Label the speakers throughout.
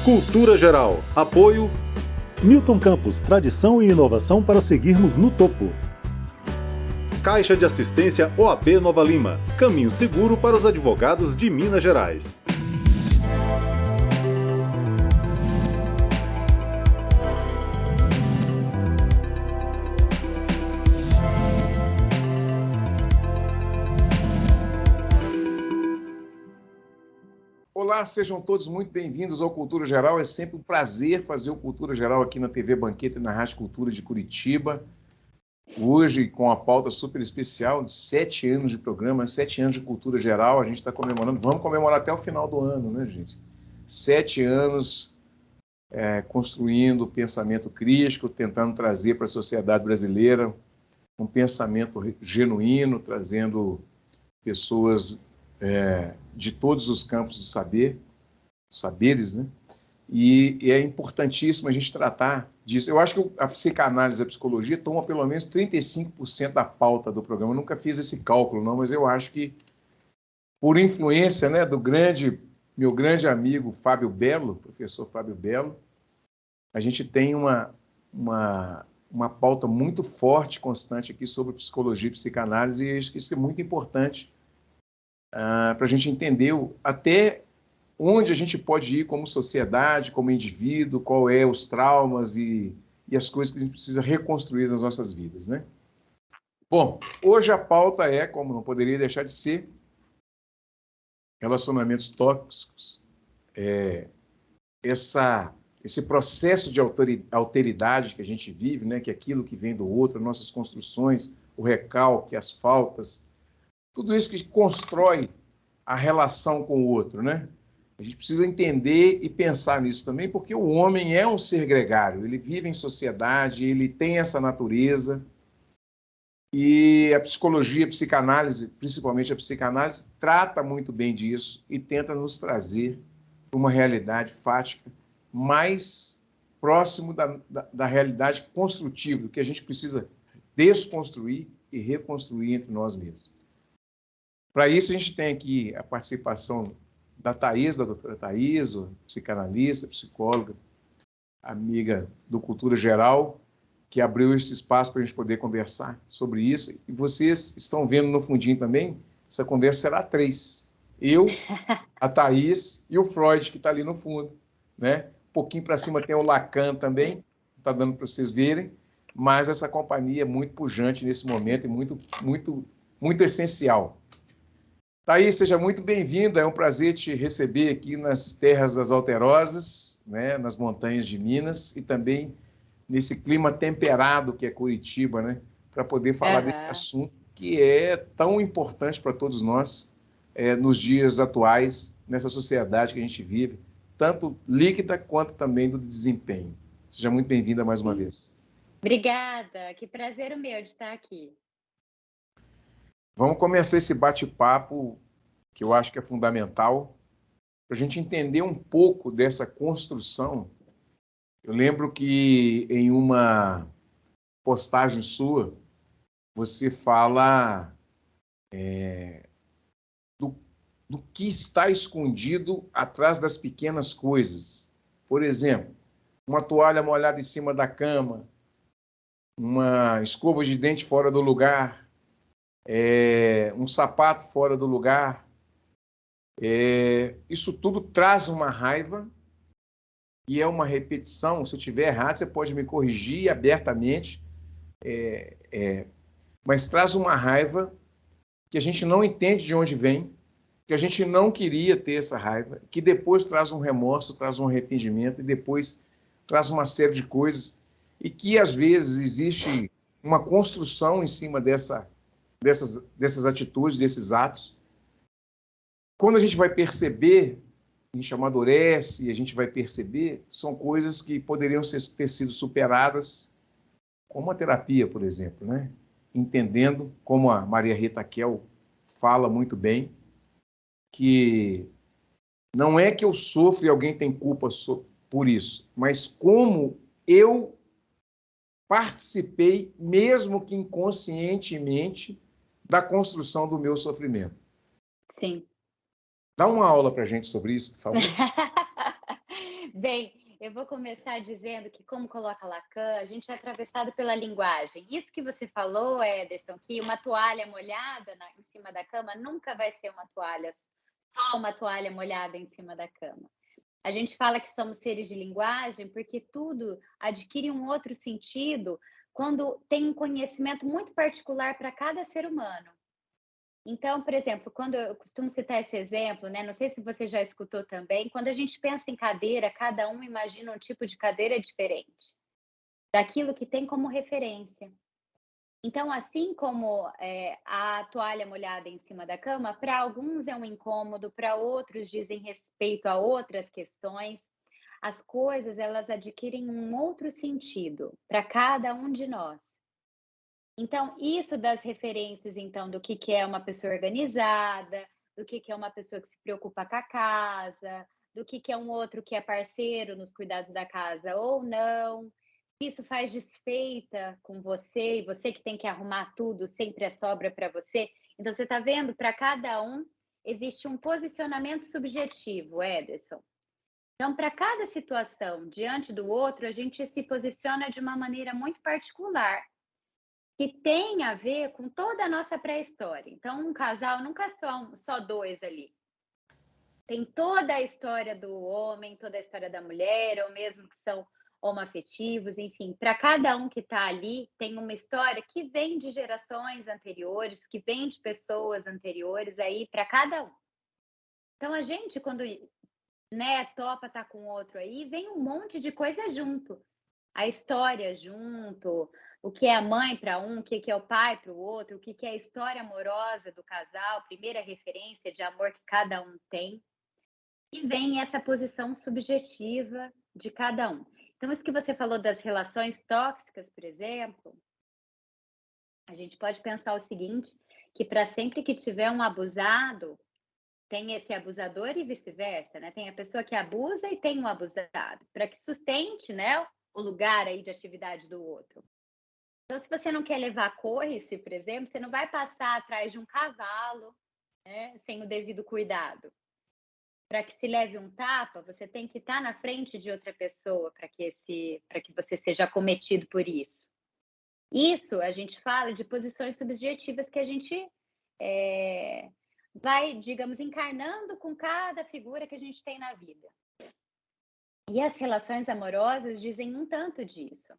Speaker 1: Cultura Geral. Apoio
Speaker 2: Milton Campos, tradição e inovação para seguirmos no topo.
Speaker 1: Caixa de Assistência OAB Nova Lima. Caminho seguro para os advogados de Minas Gerais.
Speaker 3: Olá, sejam todos muito bem-vindos ao Cultura Geral. É sempre um prazer fazer o Cultura Geral aqui na TV Banqueta e na Rádio Cultura de Curitiba. Hoje, com a pauta super especial de 7 anos de programa, 7 anos de Cultura Geral, a gente está comemorando, vamos comemorar até o final do ano, né, gente? 7 anos construindo o pensamento crítico, tentando trazer para a sociedade brasileira um pensamento genuíno, trazendo pessoas de todos os campos do saberes, né? E é importantíssimo a gente tratar disso. Eu acho que a psicanálise e a psicologia tomam pelo menos 35% da pauta do programa. Eu nunca fiz esse cálculo, não, mas eu acho que, por influência, né, do meu grande amigo Fábio Belo, professor Fábio Belo, a gente tem uma pauta muito forte, constante aqui sobre psicologia e psicanálise, e acho que isso é muito importante para a gente entender até onde a gente pode ir como sociedade, como indivíduo, qual é os traumas e as coisas que a gente precisa reconstruir nas nossas vidas, né? Bom, hoje a pauta é, como não poderia deixar de ser, relacionamentos tóxicos, esse processo de alteridade que a gente vive, né, que é aquilo que vem do outro, nossas construções, o recalque, as faltas, tudo isso que constrói a relação com o outro, né? A gente precisa entender e pensar nisso também, porque o homem é um ser gregário, ele vive em sociedade, ele tem essa natureza, e a psicologia, a psicanálise, principalmente a psicanálise, trata muito bem disso e tenta nos trazer para uma realidade fática mais próximo da realidade construtiva, que a gente precisa desconstruir e reconstruir entre nós mesmos. Para isso, a gente tem aqui a participação da Thaís, da doutora Thaís, psicanalista, psicóloga, amiga do Cultura Geral, que abriu esse espaço para a gente poder conversar sobre isso. E vocês estão vendo no fundinho também, essa conversa será 3. Eu, a Thaís e o Freud, que está ali no fundo, né? Um pouquinho para cima tem o Lacan também, está dando para vocês verem, mas essa companhia é muito pujante nesse momento e muito essencial. Thaís, seja muito bem-vinda, é um prazer te receber aqui nas terras das Alterosas, né, nas montanhas de Minas, e também nesse clima temperado que é Curitiba, né, para poder falar desse assunto que é tão importante para todos nós nos dias atuais, nessa sociedade que a gente vive, tanto líquida quanto também do desempenho. Seja muito bem-vinda mais uma vez.
Speaker 4: Obrigada, que prazer o meu de estar aqui.
Speaker 3: Vamos começar esse bate-papo, que eu acho que é fundamental, para a gente entender um pouco dessa construção. Eu lembro que em uma postagem sua, você fala do que está escondido atrás das pequenas coisas. Por exemplo, uma toalha molhada em cima da cama, uma escova de dente fora do lugar, um sapato fora do lugar. Isso tudo traz uma raiva e é uma repetição. Se eu estiver errado, você pode me corrigir abertamente, mas traz uma raiva que a gente não entende de onde vem, que a gente não queria ter essa raiva, que depois traz um remorso, traz um arrependimento e depois traz uma série de coisas e que às vezes existe uma construção em cima dessas atitudes, desses atos. Quando a gente vai perceber, a gente amadurece e a gente vai perceber, são coisas que poderiam ter sido superadas com uma terapia, por exemplo, né? Entendendo, como a Maria Rita Kell fala muito bem, que não é que eu sofro e alguém tem culpa por isso, mas como eu participei, mesmo que inconscientemente, da construção do meu sofrimento.
Speaker 4: Sim.
Speaker 3: Dá uma aula para a gente sobre isso, por favor.
Speaker 4: Bem, eu vou começar dizendo que, como coloca Lacan, a gente é atravessado pela linguagem. Isso que você falou, Ederson, que uma toalha molhada em cima da cama nunca vai ser uma toalha, só uma toalha molhada em cima da cama. A gente fala que somos seres de linguagem porque tudo adquire um outro sentido quando tem um conhecimento muito particular para cada ser humano. Então, por exemplo, quando eu costumo citar esse exemplo, né, não sei se você já escutou também, quando a gente pensa em cadeira, cada um imagina um tipo de cadeira diferente, daquilo que tem como referência. Então, assim como, a toalha molhada em cima da cama, para alguns é um incômodo, para outros dizem respeito a outras questões, as coisas elas adquirem um outro sentido para cada um de nós. Então, isso das referências, então, do que é uma pessoa organizada, do que é uma pessoa que se preocupa com a casa, do que é um outro que é parceiro nos cuidados da casa ou não. Se isso faz desfeita com você, e você que tem que arrumar tudo, sempre é sobra para você. Então, você está vendo, para cada um existe um posicionamento subjetivo, Ederson. Então, para cada situação diante do outro, a gente se posiciona de uma maneira muito particular que tem a ver com toda a nossa pré-história. Então, um casal nunca são só dois ali. Tem toda a história do homem, toda a história da mulher, ou mesmo que são homoafetivos, enfim, para cada um que está ali, tem uma história que vem de gerações anteriores, que vem de pessoas anteriores aí para cada um. Então, a gente, quando né, topa estar com outro aí, vem um monte de coisa junto. A história junto, o que é a mãe para um, o que é o pai para o outro, o que é a história amorosa do casal, primeira referência de amor que cada um tem, e vem essa posição subjetiva de cada um. Então, isso que você falou das relações tóxicas, por exemplo, a gente pode pensar o seguinte, que para sempre que tiver um abusado, tem esse abusador e vice-versa, né? Tem a pessoa que abusa e tem um abusado, para que sustente, né, o lugar aí de atividade do outro. Então, se você não quer levar coice, por exemplo, você não vai passar atrás de um cavalo, né, sem o devido cuidado. Para que se leve um tapa, você tem que estar na frente de outra pessoa para que você seja cometido por isso. Isso a gente fala de posições subjetivas que a gente vai, digamos, encarnando com cada figura que a gente tem na vida. E as relações amorosas dizem um tanto disso.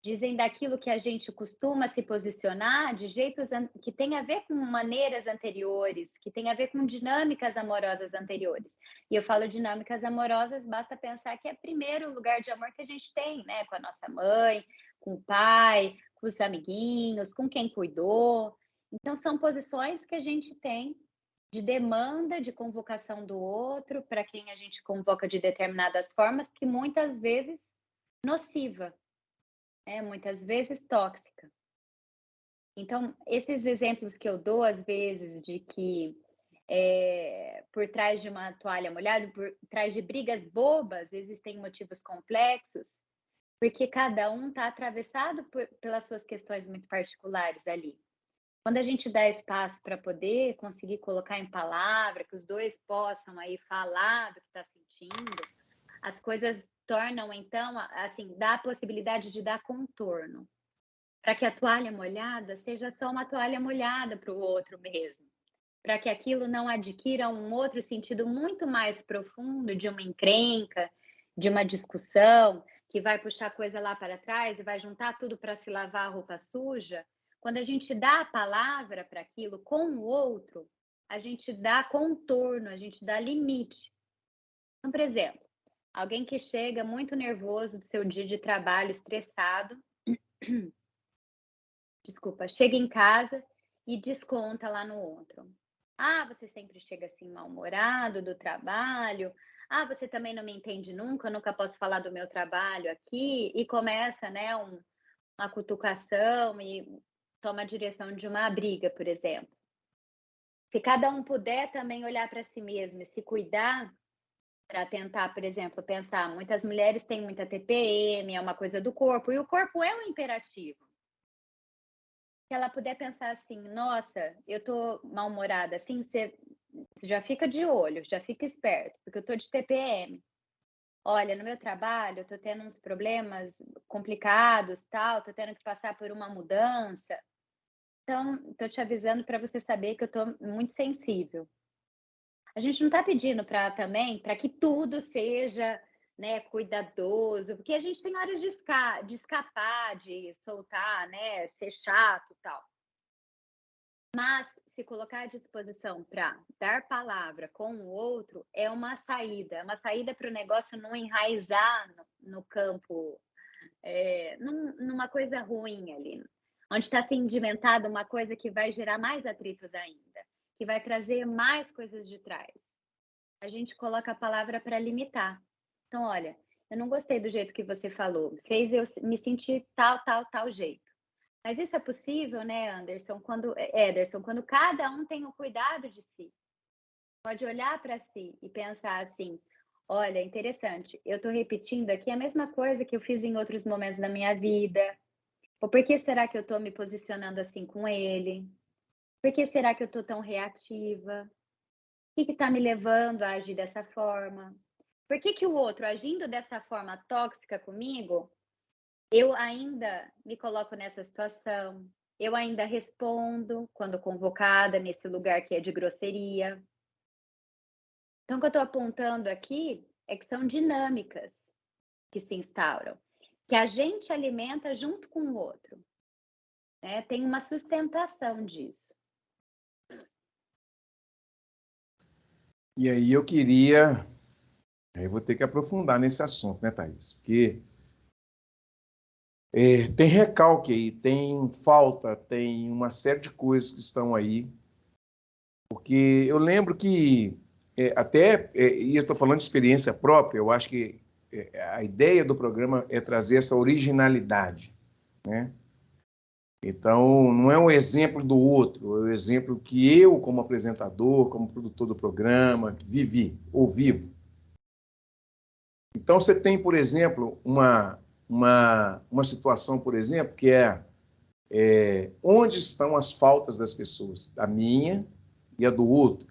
Speaker 4: Dizem daquilo que a gente costuma se posicionar de jeitos que tem a ver com maneiras anteriores, que tem a ver com dinâmicas amorosas anteriores. E eu falo dinâmicas amorosas, basta pensar que é primeiro o lugar de amor que a gente tem, né? Com a nossa mãe, com o pai, com os amiguinhos, com quem cuidou. Então, são posições que a gente tem de demanda, de convocação do outro, para quem a gente convoca de determinadas formas, que muitas vezes nociva, muitas vezes tóxica. Então, esses exemplos que eu dou, às vezes, de que por trás de uma toalha molhada, por trás de brigas bobas, existem motivos complexos, porque cada um está atravessado pelas suas questões muito particulares ali. Quando a gente dá espaço para poder conseguir colocar em palavra, que os dois possam aí falar do que está sentindo, as coisas tornam, então, assim, dá a possibilidade de dar contorno, para que a toalha molhada seja só uma toalha molhada para o outro mesmo, para que aquilo não adquira um outro sentido muito mais profundo de uma encrenca, de uma discussão, que vai puxar coisa lá para trás e vai juntar tudo para se lavar a roupa suja. Quando a gente dá a palavra para aquilo com o outro, a gente dá contorno, a gente dá limite. Então, por exemplo, alguém que chega muito nervoso do seu dia de trabalho, estressado, desculpa, chega em casa e desconta lá no outro. Ah, você sempre chega assim mal-humorado do trabalho. Ah, você também não me entende nunca, eu nunca posso falar do meu trabalho aqui. E começa, né, uma cutucação e toma a direção de uma briga, por exemplo. Se cada um puder também olhar para si mesmo e se cuidar, para tentar, por exemplo, pensar, muitas mulheres têm muita TPM, é uma coisa do corpo, e o corpo é um imperativo. Se ela puder pensar assim, nossa, eu tô mal-humorada, assim, você já fica de olho, já fica esperto, porque eu tô de TPM. olha, no meu trabalho eu tô tendo uns problemas complicados, tal, tô tendo que passar por uma mudança, então tô te avisando para você saber que eu tô muito sensível. A gente não está pedindo para também para que tudo seja, né, cuidadoso, porque a gente tem horas de escapar, de soltar, né, ser chato, e tal. Mas se colocar à disposição para dar palavra com o outro é uma saída para o negócio não enraizar no campo, numa coisa ruim ali, onde está sedimentada uma coisa que vai gerar mais atritos ainda, que vai trazer mais coisas de trás. A gente coloca a palavra para limitar. Então, olha, eu não gostei do jeito que você falou, fez eu me sentir tal, tal, tal jeito. Mas isso é possível, né, Ederson, quando cada um tem o cuidado de si. Pode olhar para si e pensar assim: olha, interessante, eu estou repetindo aqui a mesma coisa que eu fiz em outros momentos da minha vida. Ou por que será que eu estou me posicionando assim com ele? Por que será que eu estou tão reativa? O que está me levando a agir dessa forma? Por que o outro, agindo dessa forma tóxica comigo, eu ainda me coloco nessa situação? Eu ainda respondo quando convocada nesse lugar que é de grosseria. Então, o que eu estou apontando aqui é que são dinâmicas que se instauram, que a gente alimenta junto com o outro, né? Tem uma sustentação disso.
Speaker 3: E aí eu vou ter que aprofundar nesse assunto, né, Thaís? Porque tem recalque aí, tem falta, tem uma série de coisas que estão aí. Porque eu lembro que, e eu estou falando de experiência própria, eu acho que a ideia do programa é trazer essa originalidade, né? Então, não é um exemplo do outro, é o exemplo que eu, como apresentador, como produtor do programa, vivi ou vivo. Então, você tem, por exemplo, uma situação, por exemplo, que onde estão as faltas das pessoas, a minha e a do outro.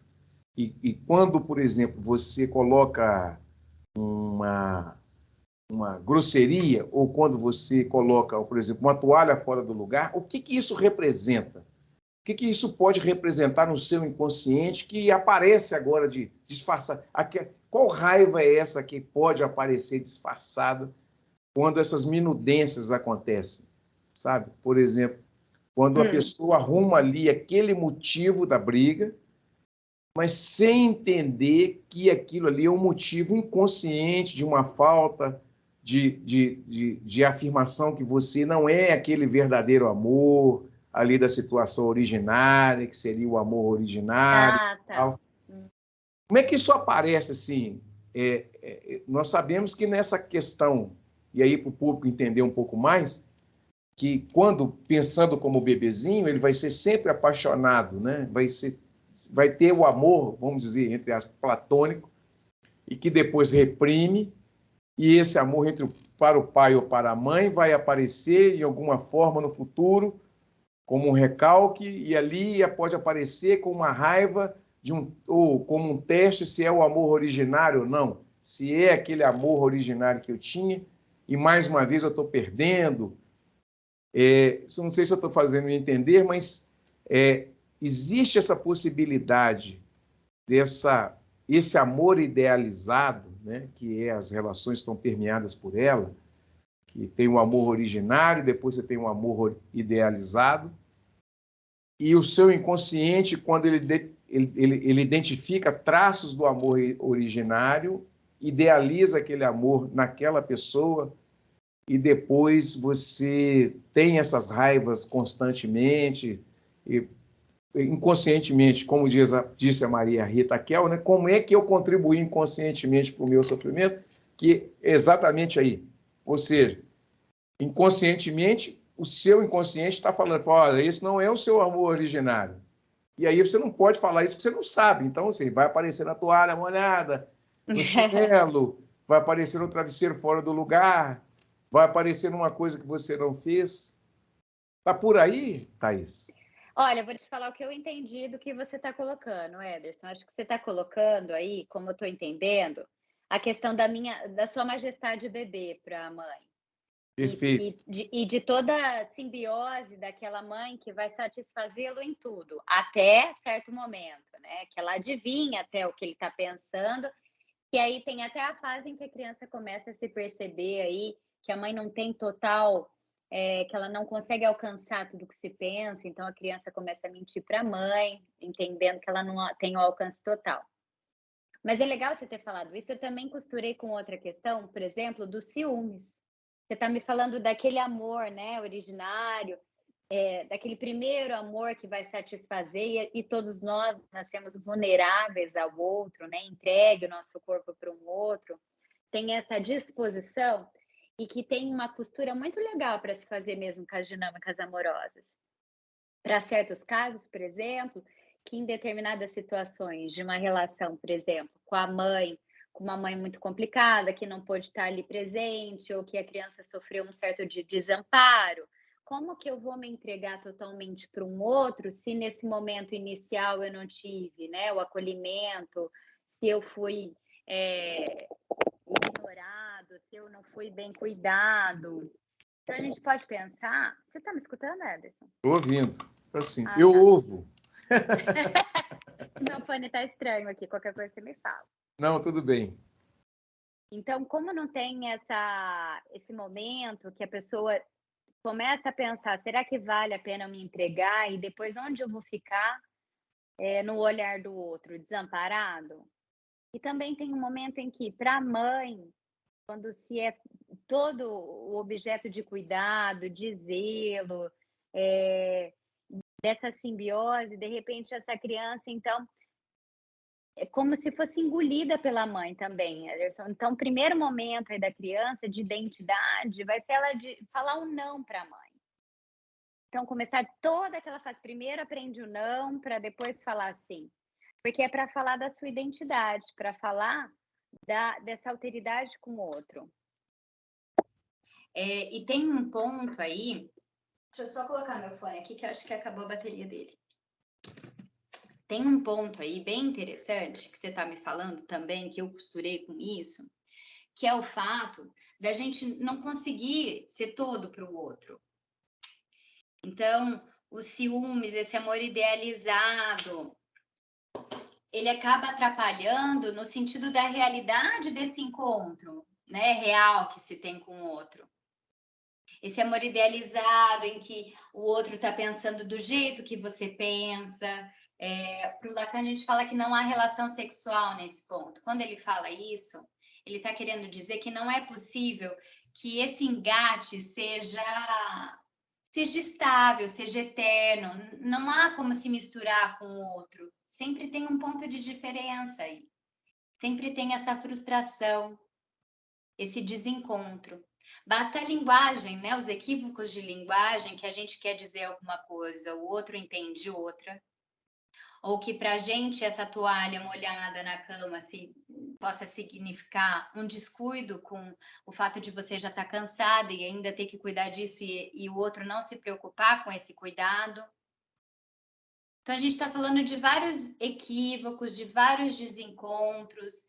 Speaker 3: E quando, por exemplo, você coloca uma grosseria, ou quando você coloca, por exemplo, uma toalha fora do lugar, o que isso representa? O que isso pode representar no seu inconsciente que aparece agora de disfarçar? Qual raiva é essa que pode aparecer disfarçada quando essas minudências acontecem? Sabe? Por exemplo, quando a pessoa arruma ali aquele motivo da briga, mas sem entender que aquilo ali é um motivo inconsciente de uma falta de afirmação que você não é aquele verdadeiro amor ali da situação originária, que seria o amor originário.
Speaker 4: Ah, tá.
Speaker 3: Tal. Como é que isso aparece assim? Nós sabemos que nessa questão, e aí para o público entender um pouco mais, que quando pensando como bebezinho, ele vai ser sempre apaixonado, né? Vai ter o amor, vamos dizer, entre aspas, platônico, e que depois reprime, e esse amor para o pai ou para a mãe vai aparecer em alguma forma no futuro, como um recalque, e ali pode aparecer com uma raiva ou como um teste se é o amor originário ou não, se é aquele amor originário que eu tinha, e mais uma vez eu estou perdendo. Não sei se eu estou fazendo entender, mas existe essa possibilidade esse amor idealizado, né, que as relações estão permeadas por ela, que tem um amor originário, depois você tem um amor idealizado, e o seu inconsciente, quando ele identifica traços do amor originário, idealiza aquele amor naquela pessoa, e depois você tem essas raivas constantemente, e inconscientemente, como disse a Maria Rita Kel, né? Como é que eu contribuí inconscientemente para o meu sofrimento? Que exatamente aí. Ou seja, inconscientemente, o seu inconsciente está falando, olha, esse não é o seu amor originário. E aí você não pode falar isso porque você não sabe. Então, assim, vai aparecer na toalha molhada, no chinelo, vai aparecer no travesseiro fora do lugar, vai aparecer numa coisa que você não fez. Está por aí, Thaís?
Speaker 4: Olha, eu vou te falar o que eu entendi do que você está colocando, Ederson. Acho que você está colocando aí, como eu estou entendendo, a questão da sua majestade bebê para a mãe.
Speaker 3: Perfeito.
Speaker 4: E de toda a simbiose daquela mãe que vai satisfazê-lo em tudo, até certo momento, né, que ela adivinha até o que ele está pensando, e aí tem até a fase em que a criança começa a se perceber aí, que a mãe não tem total, que ela não consegue alcançar tudo que se pensa, então a criança começa a mentir para a mãe, entendendo que ela não tem o alcance total. Mas é legal você ter falado isso, eu também costurei com outra questão, por exemplo, dos ciúmes. Você está me falando daquele amor, né, originário, daquele primeiro amor que vai satisfazer e todos nós nascemos vulneráveis ao outro, né, entregue o nosso corpo para um outro, tem essa disposição e que tem uma costura muito legal para se fazer mesmo com as dinâmicas amorosas. Para certos casos, por exemplo, que em determinadas situações de uma relação, por exemplo, com a mãe, com uma mãe muito complicada, que não pôde estar ali presente, ou que a criança sofreu um certo de desamparo, como que eu vou me entregar totalmente para um outro se nesse momento inicial eu não tive, né, o acolhimento, se eu fui, ignorado, se eu não fui bem cuidado. Então a gente pode pensar, você está me escutando, Ederson?
Speaker 3: Tô ouvindo. Então, assim,
Speaker 4: Ah,
Speaker 3: eu
Speaker 4: tá.
Speaker 3: ouvo.
Speaker 4: Meu fone tá estranho aqui, qualquer coisa você me fala.
Speaker 3: Não, tudo bem.
Speaker 4: Então, como não tem esse momento que a pessoa começa a pensar: "Será que vale a pena eu me entregar e depois onde eu vou ficar, no olhar do outro, desamparado?". E também tem um momento em que, para a mãe, quando se é todo o objeto de cuidado, de zelo, dessa simbiose, de repente essa criança, então, é como se fosse engolida pela mãe também, Ederson. Então, o primeiro momento aí da criança de identidade vai ser ela de falar um não para a mãe. Então, começar toda aquela fase. Primeiro aprende o não para depois falar sim. Porque é para falar da sua identidade, para falar dessa alteridade com o outro. E tem um ponto aí. Deixa eu só colocar meu fone aqui, que eu acho que acabou a bateria dele. Tem um ponto aí bem interessante que você está me falando também, que eu costurei com isso, que é o fato da gente não conseguir ser todo para o outro. Então, os ciúmes, esse amor idealizado, ele acaba atrapalhando no sentido da realidade desse encontro, né, real que se tem com o outro. Esse amor idealizado em que o outro está pensando do jeito que você pensa. Para o Lacan, a gente fala que não há relação sexual nesse ponto. Quando ele fala isso, ele está querendo dizer que não é possível que esse engate seja estável, seja eterno. Não há como se misturar com o outro. Sempre tem um ponto de diferença aí. Sempre tem essa frustração, esse desencontro. Basta a linguagem, né? Os equívocos de linguagem, que a gente quer dizer alguma coisa, o outro entende outra. Ou que para a gente essa toalha molhada na cama possa significar um descuido com o fato de você já estar cansada e ainda ter que cuidar disso e o outro não se preocupar com esse cuidado. Então a gente está falando de vários equívocos, de vários desencontros,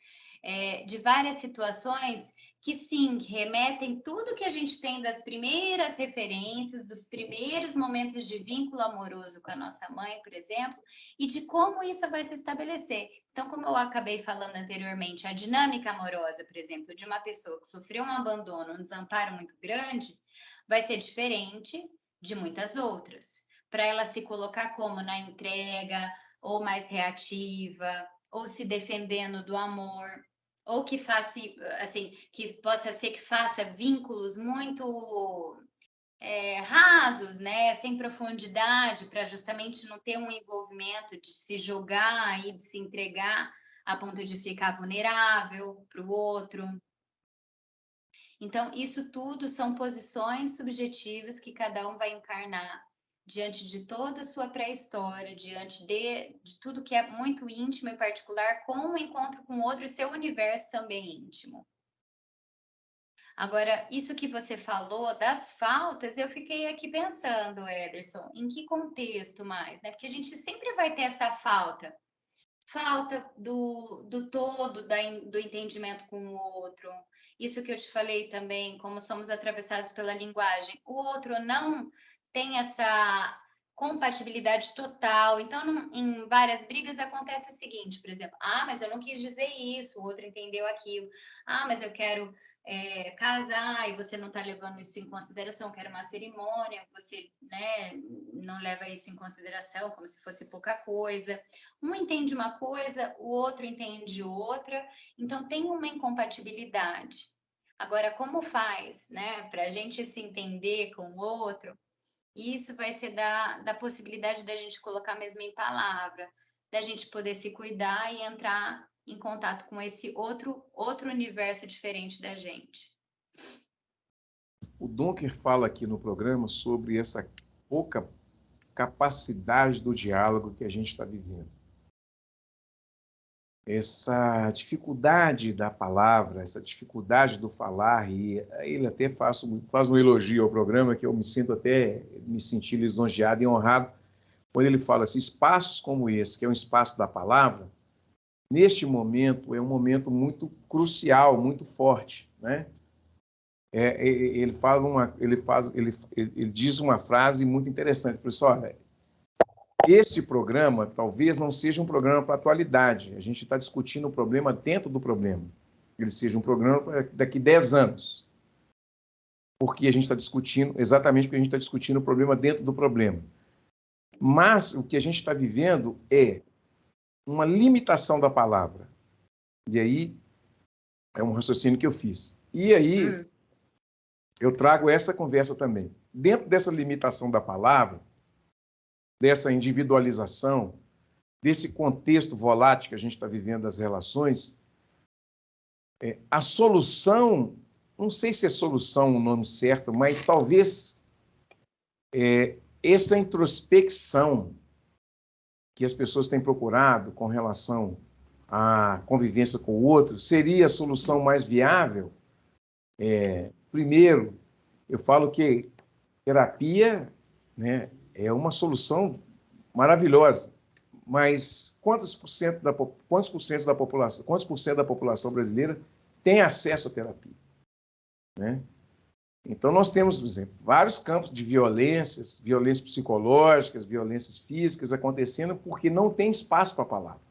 Speaker 4: de várias situações que sim, remetem tudo que a gente tem das primeiras referências, dos primeiros momentos de vínculo amoroso com a nossa mãe, por exemplo, e de como isso vai se estabelecer. Então, como eu acabei falando anteriormente, a dinâmica amorosa, por exemplo, de uma pessoa que sofreu um abandono, um desamparo muito grande, vai ser diferente de muitas outras. Para ela se colocar como na entrega, ou mais reativa, ou se defendendo do amor, ou que faça, assim, que possa ser que faça vínculos muito rasos, né, sem profundidade, para justamente não ter um envolvimento de se jogar e de se entregar a ponto de ficar vulnerável para o outro. Então, isso tudo são posições subjetivas que cada um vai encarnar diante de toda a sua pré-história, diante de tudo que é muito íntimo e particular, com o encontro com o outro e seu universo também íntimo. Agora, isso que você falou das faltas, eu fiquei aqui pensando, Ederson, em que contexto mais, né? Porque a gente sempre vai ter essa falta falta do todo, do entendimento com o outro. Isso que eu te falei também, como somos atravessados pela linguagem. O outro não tem essa compatibilidade total. Então, em várias brigas acontece o seguinte, por exemplo: ah, mas eu não quis dizer isso, o outro entendeu aquilo. Ah, mas eu quero casar e você não está levando isso em consideração, quero uma cerimônia, você, né, não leva isso em consideração, como se fosse pouca coisa. Um entende uma coisa, o outro entende outra, então tem uma incompatibilidade. Agora, como faz, né, para a gente se entender com o outro? Isso vai ser da possibilidade da gente colocar mesmo em palavra, da gente poder se cuidar e entrar em contato com esse outro universo diferente da gente.
Speaker 3: O Dunker fala aqui no programa sobre essa pouca capacidade do diálogo que a gente está vivendo. Essa dificuldade da palavra, essa dificuldade do falar, e ele até faz um elogio ao programa que eu me senti lisonjeado e honrado, quando ele fala assim, espaços como esse, que é um espaço da palavra, neste momento é um momento muito crucial, muito forte, né? Ele diz uma frase muito interessante, professor, olha, este programa talvez não seja um programa para a atualidade. A gente está discutindo o problema dentro do problema. Ele seja um programa para daqui 10 anos. Porque a gente está discutindo, exatamente porque a gente está discutindo o problema dentro do problema. Mas o que a gente está vivendo é uma limitação da palavra. E aí, é um raciocínio que eu fiz. E aí, eu trago essa conversa também. Dentro dessa limitação da palavra, dessa individualização, desse contexto volátil que a gente está vivendo das relações, a solução, não sei se é solução o nome certo, mas talvez essa introspecção que as pessoas têm procurado com relação à convivência com o outro seria a solução mais viável. Primeiro, eu falo que terapia, né, é uma solução maravilhosa, mas quantos por cento da população brasileira tem acesso à terapia, né? Então nós temos, por exemplo, vários campos de violências psicológicas, violências físicas acontecendo porque não tem espaço para a palavra.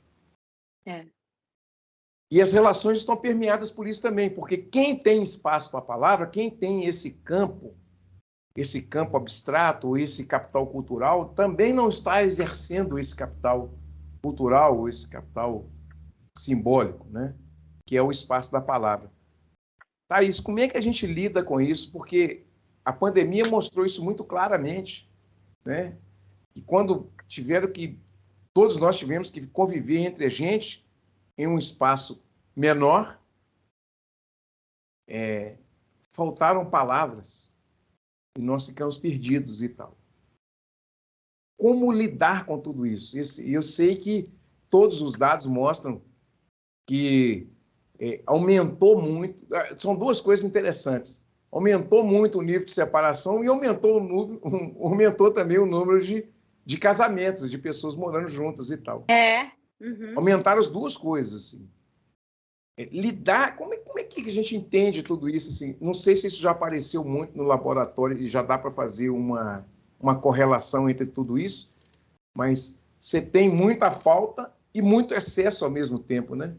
Speaker 3: E as relações estão permeadas por isso também, porque quem tem espaço para a palavra, quem tem esse campo abstrato, esse capital cultural, também não está exercendo esse capital cultural, esse capital simbólico, né? Que é o espaço da palavra. Thaís, como é que a gente lida com isso? Porque a pandemia mostrou isso muito claramente, né? E quando todos nós tivemos que conviver entre a gente em um espaço menor, faltaram palavras e nós ficamos perdidos e tal. Como lidar com tudo isso? Eu sei que todos os dados mostram que aumentou muito. São duas coisas interessantes. Aumentou muito o nível de separação e aumentou também o número de casamentos, de pessoas morando juntas e tal. Aumentaram as duas coisas. Assim. Lidar, como é que a gente entende tudo isso? Assim? Não sei se isso já apareceu muito no laboratório e já dá para fazer uma correlação entre tudo isso, mas você tem muita falta e muito excesso ao mesmo tempo, né?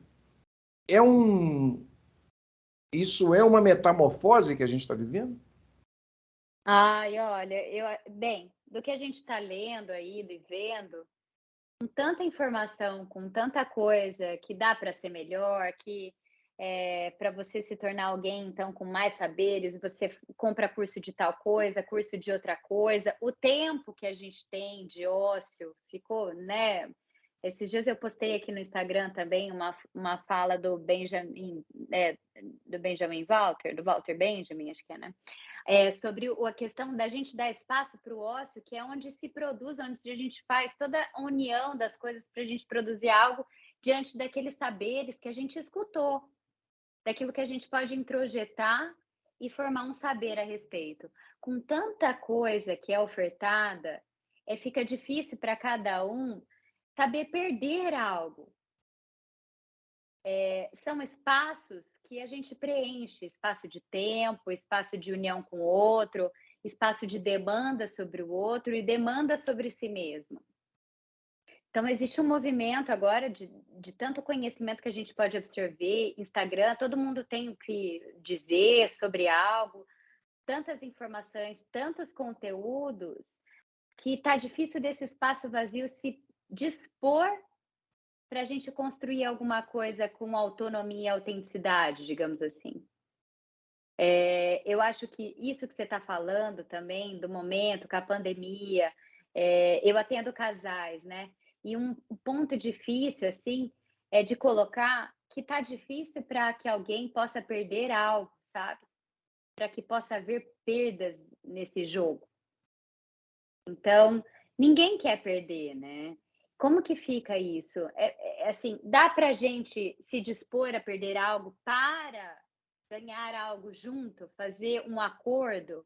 Speaker 3: Isso é uma metamorfose que a gente está vivendo?
Speaker 4: Ai, olha, bem, do que a gente está lendo aí e vendo, com tanta informação, com tanta coisa que dá para ser melhor, que para você se tornar alguém, então, com mais saberes, você compra curso de tal coisa, curso de outra coisa. O tempo que a gente tem de ócio ficou, né? Esses dias eu postei aqui no Instagram também uma fala do Benjamin Walter, do Walter Benjamin, acho que é, né? Sobre a questão da gente dar espaço para o ócio, que é onde se produz, onde a gente faz toda a união das coisas para a gente produzir algo diante daqueles saberes que a gente escutou, daquilo que a gente pode introjetar e formar um saber a respeito. Com tanta coisa que é ofertada, fica difícil para cada um saber perder algo. são espaços que a gente preenche, espaço de tempo, espaço de união com o outro, espaço de demanda sobre o outro e demanda sobre si mesmo. Então, existe um movimento agora de tanto conhecimento que a gente pode absorver, Instagram, todo mundo tem o que dizer sobre algo, tantas informações, tantos conteúdos, que está difícil desse espaço vazio se dispor para a gente construir alguma coisa com autonomia e autenticidade, digamos assim. Eu acho que isso que você está falando também, do momento, com a pandemia, eu atendo casais, né? E um ponto difícil, assim, é de colocar que tá difícil para que alguém possa perder algo, sabe? Para que possa haver perdas nesse jogo. Então, ninguém quer perder, né? Como que fica isso? Assim, dá para a gente se dispor a perder algo para ganhar algo junto, fazer um acordo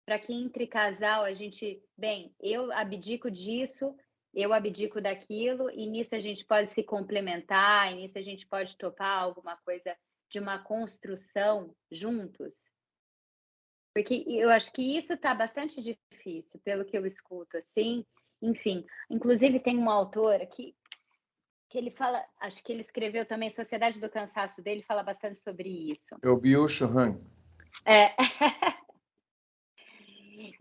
Speaker 4: para que entre casal a gente, bem, eu abdico disso, eu abdico daquilo, e nisso a gente pode se complementar, e nisso a gente pode topar alguma coisa de uma construção juntos. Porque eu acho que isso está bastante difícil, pelo que eu escuto, assim. Enfim, inclusive tem uma autora que ele fala, acho que ele escreveu também Sociedade do Cansaço dele, fala bastante sobre isso.
Speaker 3: É o Byung-Chul Han.
Speaker 4: É.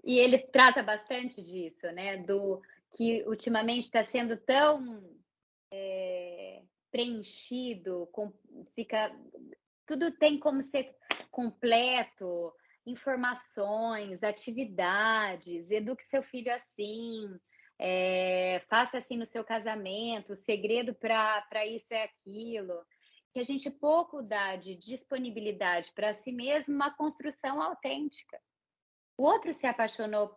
Speaker 4: E ele trata bastante disso, né? Do que ultimamente está sendo tão preenchido, fica tudo tem como ser completo, informações, atividades, eduque seu filho assim, faça assim no seu casamento, o segredo para isso é aquilo, que a gente pouco dá de disponibilidade para si mesmo uma construção autêntica. O outro se apaixonou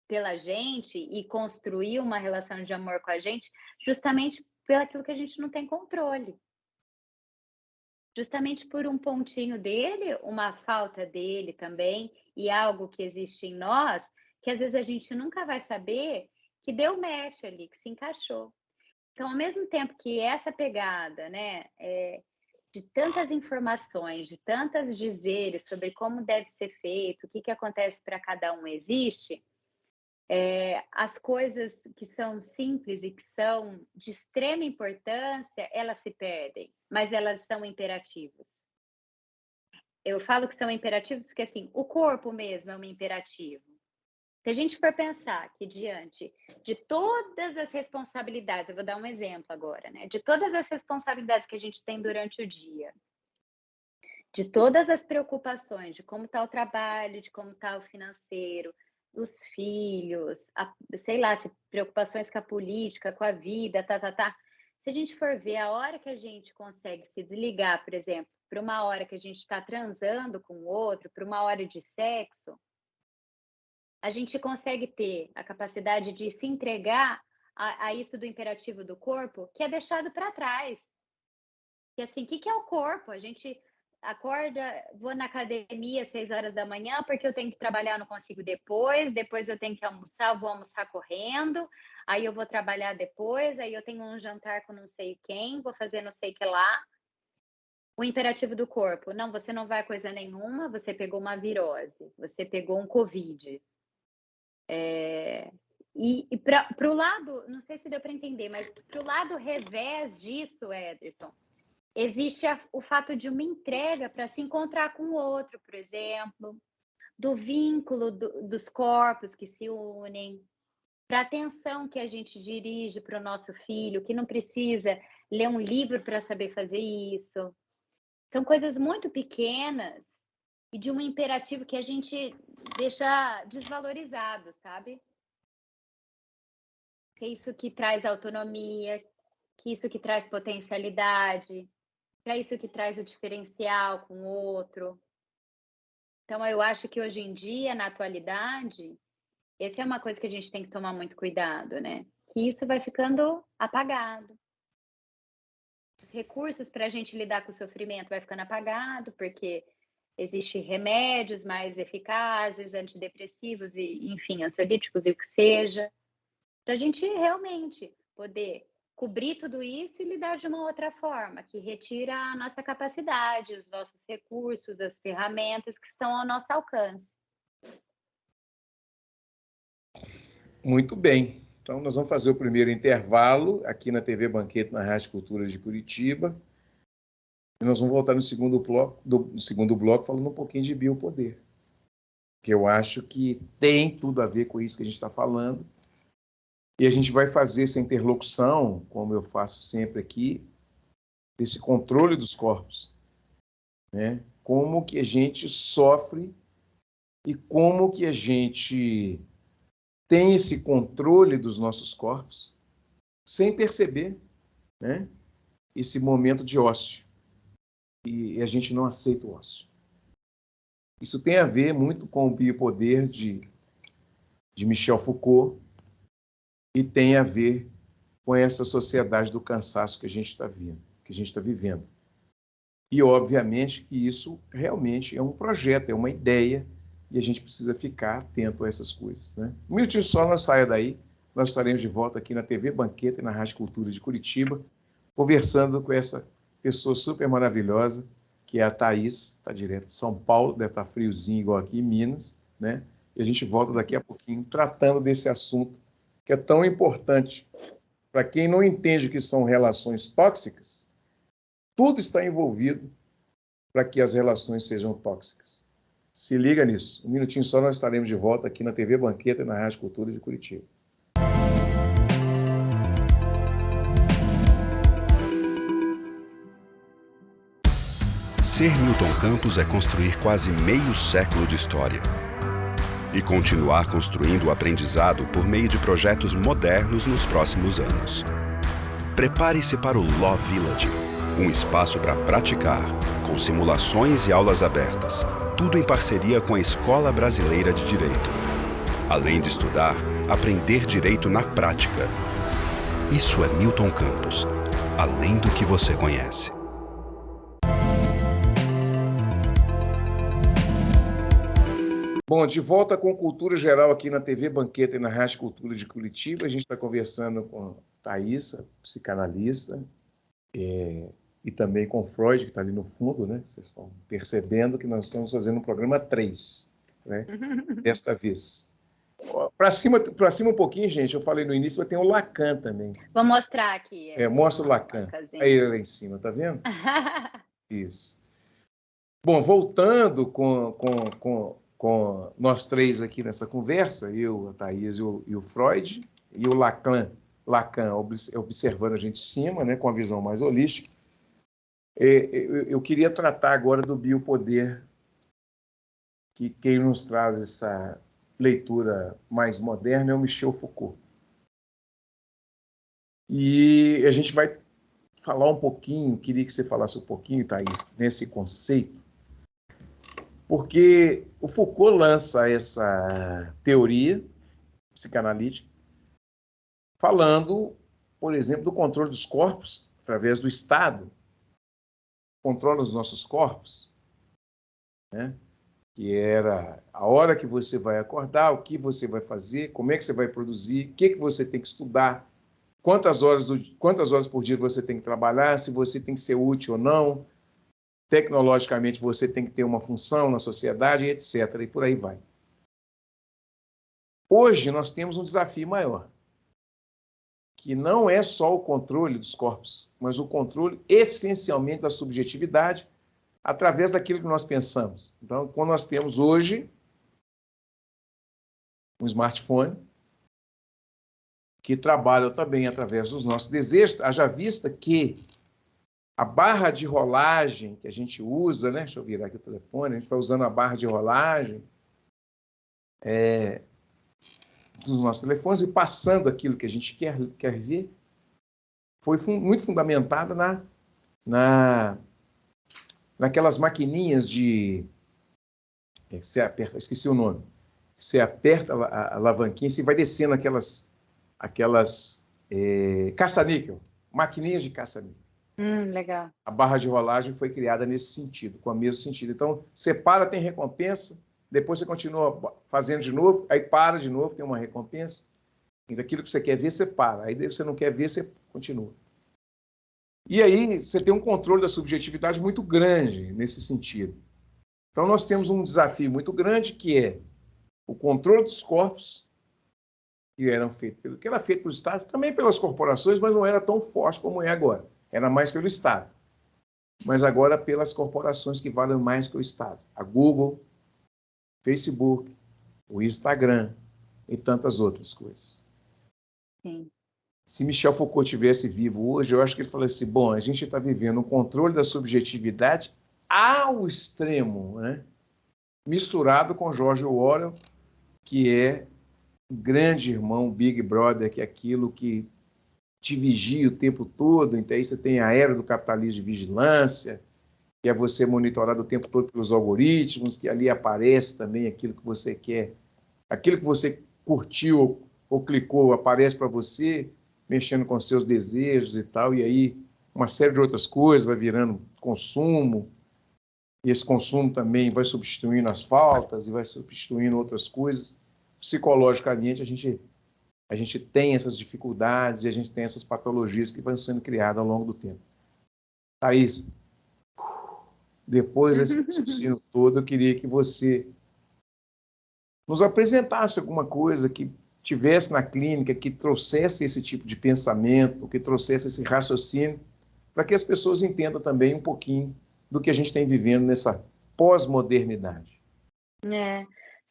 Speaker 4: pela gente e construiu uma relação de amor com a gente justamente pelo aquilo que a gente não tem controle. Justamente por um pontinho dele, uma falta dele também, e algo que existe em nós, que às vezes a gente nunca vai saber, que deu match ali, que se encaixou. Então, ao mesmo tempo que essa pegada, né, de tantas informações, de tantos dizeres sobre como deve ser feito, o que acontece para cada um existe, as coisas que são simples e que são de extrema importância, elas se perdem, mas elas são imperativos. Eu falo que são imperativos porque, assim, o corpo mesmo é um imperativo. Se a gente for pensar que diante de todas as responsabilidades, eu vou dar um exemplo agora, né? De todas as responsabilidades que a gente tem durante o dia, de todas as preocupações, de como está o trabalho, de como está o financeiro, dos filhos, sei lá, se preocupações com a política, com a vida, tá. Se a gente for ver a hora que a gente consegue se desligar, por exemplo, para uma hora que a gente está transando com o outro, para uma hora de sexo, a gente consegue ter a capacidade de se entregar a isso do imperativo do corpo, que é deixado para trás. Que assim, o que é o corpo? A gente acorda, vou na academia às 6 horas da manhã, porque eu tenho que trabalhar, não consigo depois eu tenho que almoçar, eu vou almoçar correndo, aí eu vou trabalhar depois, aí eu tenho um jantar com não sei quem, vou fazer não sei o que lá. O imperativo do corpo, não, você não vai coisa nenhuma, você pegou uma virose, você pegou um Covid. E para o lado, não sei se deu para entender, mas para o lado revés disso, Ederson, existe o fato de uma entrega para se encontrar com o outro, por exemplo, do vínculo dos corpos que se unem, para a atenção que a gente dirige para o nosso filho, que não precisa ler um livro para saber fazer isso. São coisas muito pequenas e de um imperativo que a gente deixa desvalorizado, sabe? Que é isso que traz autonomia, que isso que traz potencialidade, para isso que traz o diferencial com o outro. Então, eu acho que hoje em dia, na atualidade, essa é uma coisa que a gente tem que tomar muito cuidado, né? Que isso vai ficando apagado. Os recursos para a gente lidar com o sofrimento vai ficando apagado, porque existem remédios mais eficazes, antidepressivos e, enfim, ansiolíticos e o que seja, para a gente realmente poder cobrir tudo isso e lidar de uma outra forma, que retira a nossa capacidade, os nossos recursos, as ferramentas que estão ao nosso alcance.
Speaker 3: Muito bem. Então, nós vamos fazer o primeiro intervalo aqui na TV Banquete, na Rádio Cultura de Curitiba. E nós vamos voltar no segundo bloco falando um pouquinho de biopoder, que eu acho que tem tudo a ver com isso que a gente está falando. E a gente vai fazer essa interlocução, como eu faço sempre aqui, desse controle dos corpos, né? Como que a gente sofre e como que a gente tem esse controle dos nossos corpos sem perceber, né, esse momento de ócio. E a gente não aceita o ócio. Isso tem a ver muito com o biopoder de Michel Foucault e tem a ver com essa sociedade do cansaço que a gente está vivendo. E, obviamente, que isso realmente é um projeto, é uma ideia, e a gente precisa ficar atento a essas coisas, né? Um minutinho só, não saia daí. Nós estaremos de volta aqui na TV Banqueta e na Rádio Cultura de Curitiba, conversando com essa pessoa super maravilhosa, que é a Thaís, está direto de São Paulo, deve estar friozinho igual aqui em Minas, né? E a gente volta daqui a pouquinho tratando desse assunto que é tão importante. Para quem não entende o que são relações tóxicas, tudo está envolvido para que as relações sejam tóxicas. Se liga nisso. Um minutinho só, nós estaremos de volta aqui na TV Banqueta e na Rádio Cultura de Curitiba.
Speaker 5: Ser Milton Campos é construir quase meio século de história e continuar construindo o aprendizado por meio de projetos modernos nos próximos anos. Prepare-se para o Law Village, um espaço para praticar, com simulações e aulas abertas, tudo em parceria com a Escola Brasileira de Direito. Além de estudar, aprender direito na prática. Isso é Milton Campos, além do que você conhece.
Speaker 3: Bom, de volta com Cultura Geral aqui na TV Banqueta e na Rádio Cultura de Curitiba. A gente está conversando com a Thaís, psicanalista, e também com o Freud, que está ali no fundo, né? Vocês estão percebendo que nós estamos fazendo um programa 3, né? Desta vez. Para cima um pouquinho, gente, eu falei no início, vai ter o Lacan também.
Speaker 4: Vou mostrar aqui.
Speaker 3: Mostra o Lacan. Aí ele lá em cima, tá vendo? Isso. Bom, voltando com nós três aqui nessa conversa, eu, a Thaís e o Freud, e o Lacan observando a gente de cima, né, com a visão mais holística. Eu queria tratar agora do biopoder, que quem nos traz essa leitura mais moderna é o Michel Foucault. E a gente vai falar um pouquinho, queria que você falasse um pouquinho, Thaís, nesse conceito, porque o Foucault lança essa teoria psicanalítica falando, por exemplo, do controle dos corpos através do Estado, controla os nossos corpos, né? Que era a hora que você vai acordar, o que você vai fazer, como é que você vai produzir, o que você tem que estudar, quantas horas por dia você tem que trabalhar, se você tem que ser útil ou não, tecnologicamente você tem que ter uma função na sociedade, etc. E por aí vai. Hoje nós temos um desafio maior, que não é só o controle dos corpos, mas o controle essencialmente da subjetividade através daquilo que nós pensamos. Então, quando nós temos hoje um smartphone que trabalha também através dos nossos desejos, haja vista que a barra de rolagem que a gente usa, né? Deixa eu virar aqui o telefone, a gente vai usando a barra de rolagem dos nossos telefones e passando aquilo que a gente quer ver, foi muito fundamentada naquelas maquininhas de... Você aperta, esqueci o nome. Você aperta a alavanquinha e você vai descendo aquelas caça-níquel, maquininhas de caça-níquel.
Speaker 4: Legal.
Speaker 3: A barra de rolagem foi criada nesse sentido, com o mesmo sentido. Então, você para, tem recompensa, depois você continua fazendo de novo, aí para de novo, tem uma recompensa. E daquilo que você quer ver, você para. Aí você não quer ver, você Continua. E aí você tem um controle da subjetividade muito grande nesse sentido. Então nós temos um desafio muito grande que é o controle dos corpos que era feito pelos estados, também pelas corporações, mas não era tão forte como é agora. Era mais pelo Estado. Mas agora pelas corporações que valem mais que o Estado. A Google, Facebook, o Instagram e tantas outras coisas.
Speaker 4: Sim.
Speaker 3: Se Michel Foucault tivesse vivo hoje, eu acho que ele falaria assim, bom, a gente está vivendo um controle da subjetividade ao extremo, né? Misturado com George Orwell, que é o grande irmão, Big Brother, que é aquilo que te vigia o tempo todo. Então aí você tem a era do capitalismo de vigilância, que é você monitorado o tempo todo pelos algoritmos, que ali aparece também aquilo que você quer, aquilo que você curtiu ou clicou, aparece para você, mexendo com seus desejos e tal, e aí uma série de outras coisas vai virando consumo, e esse consumo também vai substituindo as faltas e vai substituindo outras coisas. Psicologicamente, a gente tem essas dificuldades e a gente tem essas patologias que vão sendo criadas ao longo do tempo. Thaís, depois desse raciocínio todo, eu queria que você nos apresentasse alguma coisa que tivesse na clínica, que trouxesse esse tipo de pensamento, que trouxesse esse raciocínio, para que as pessoas entendam também um pouquinho do que a gente tem vivendo nessa pós-modernidade.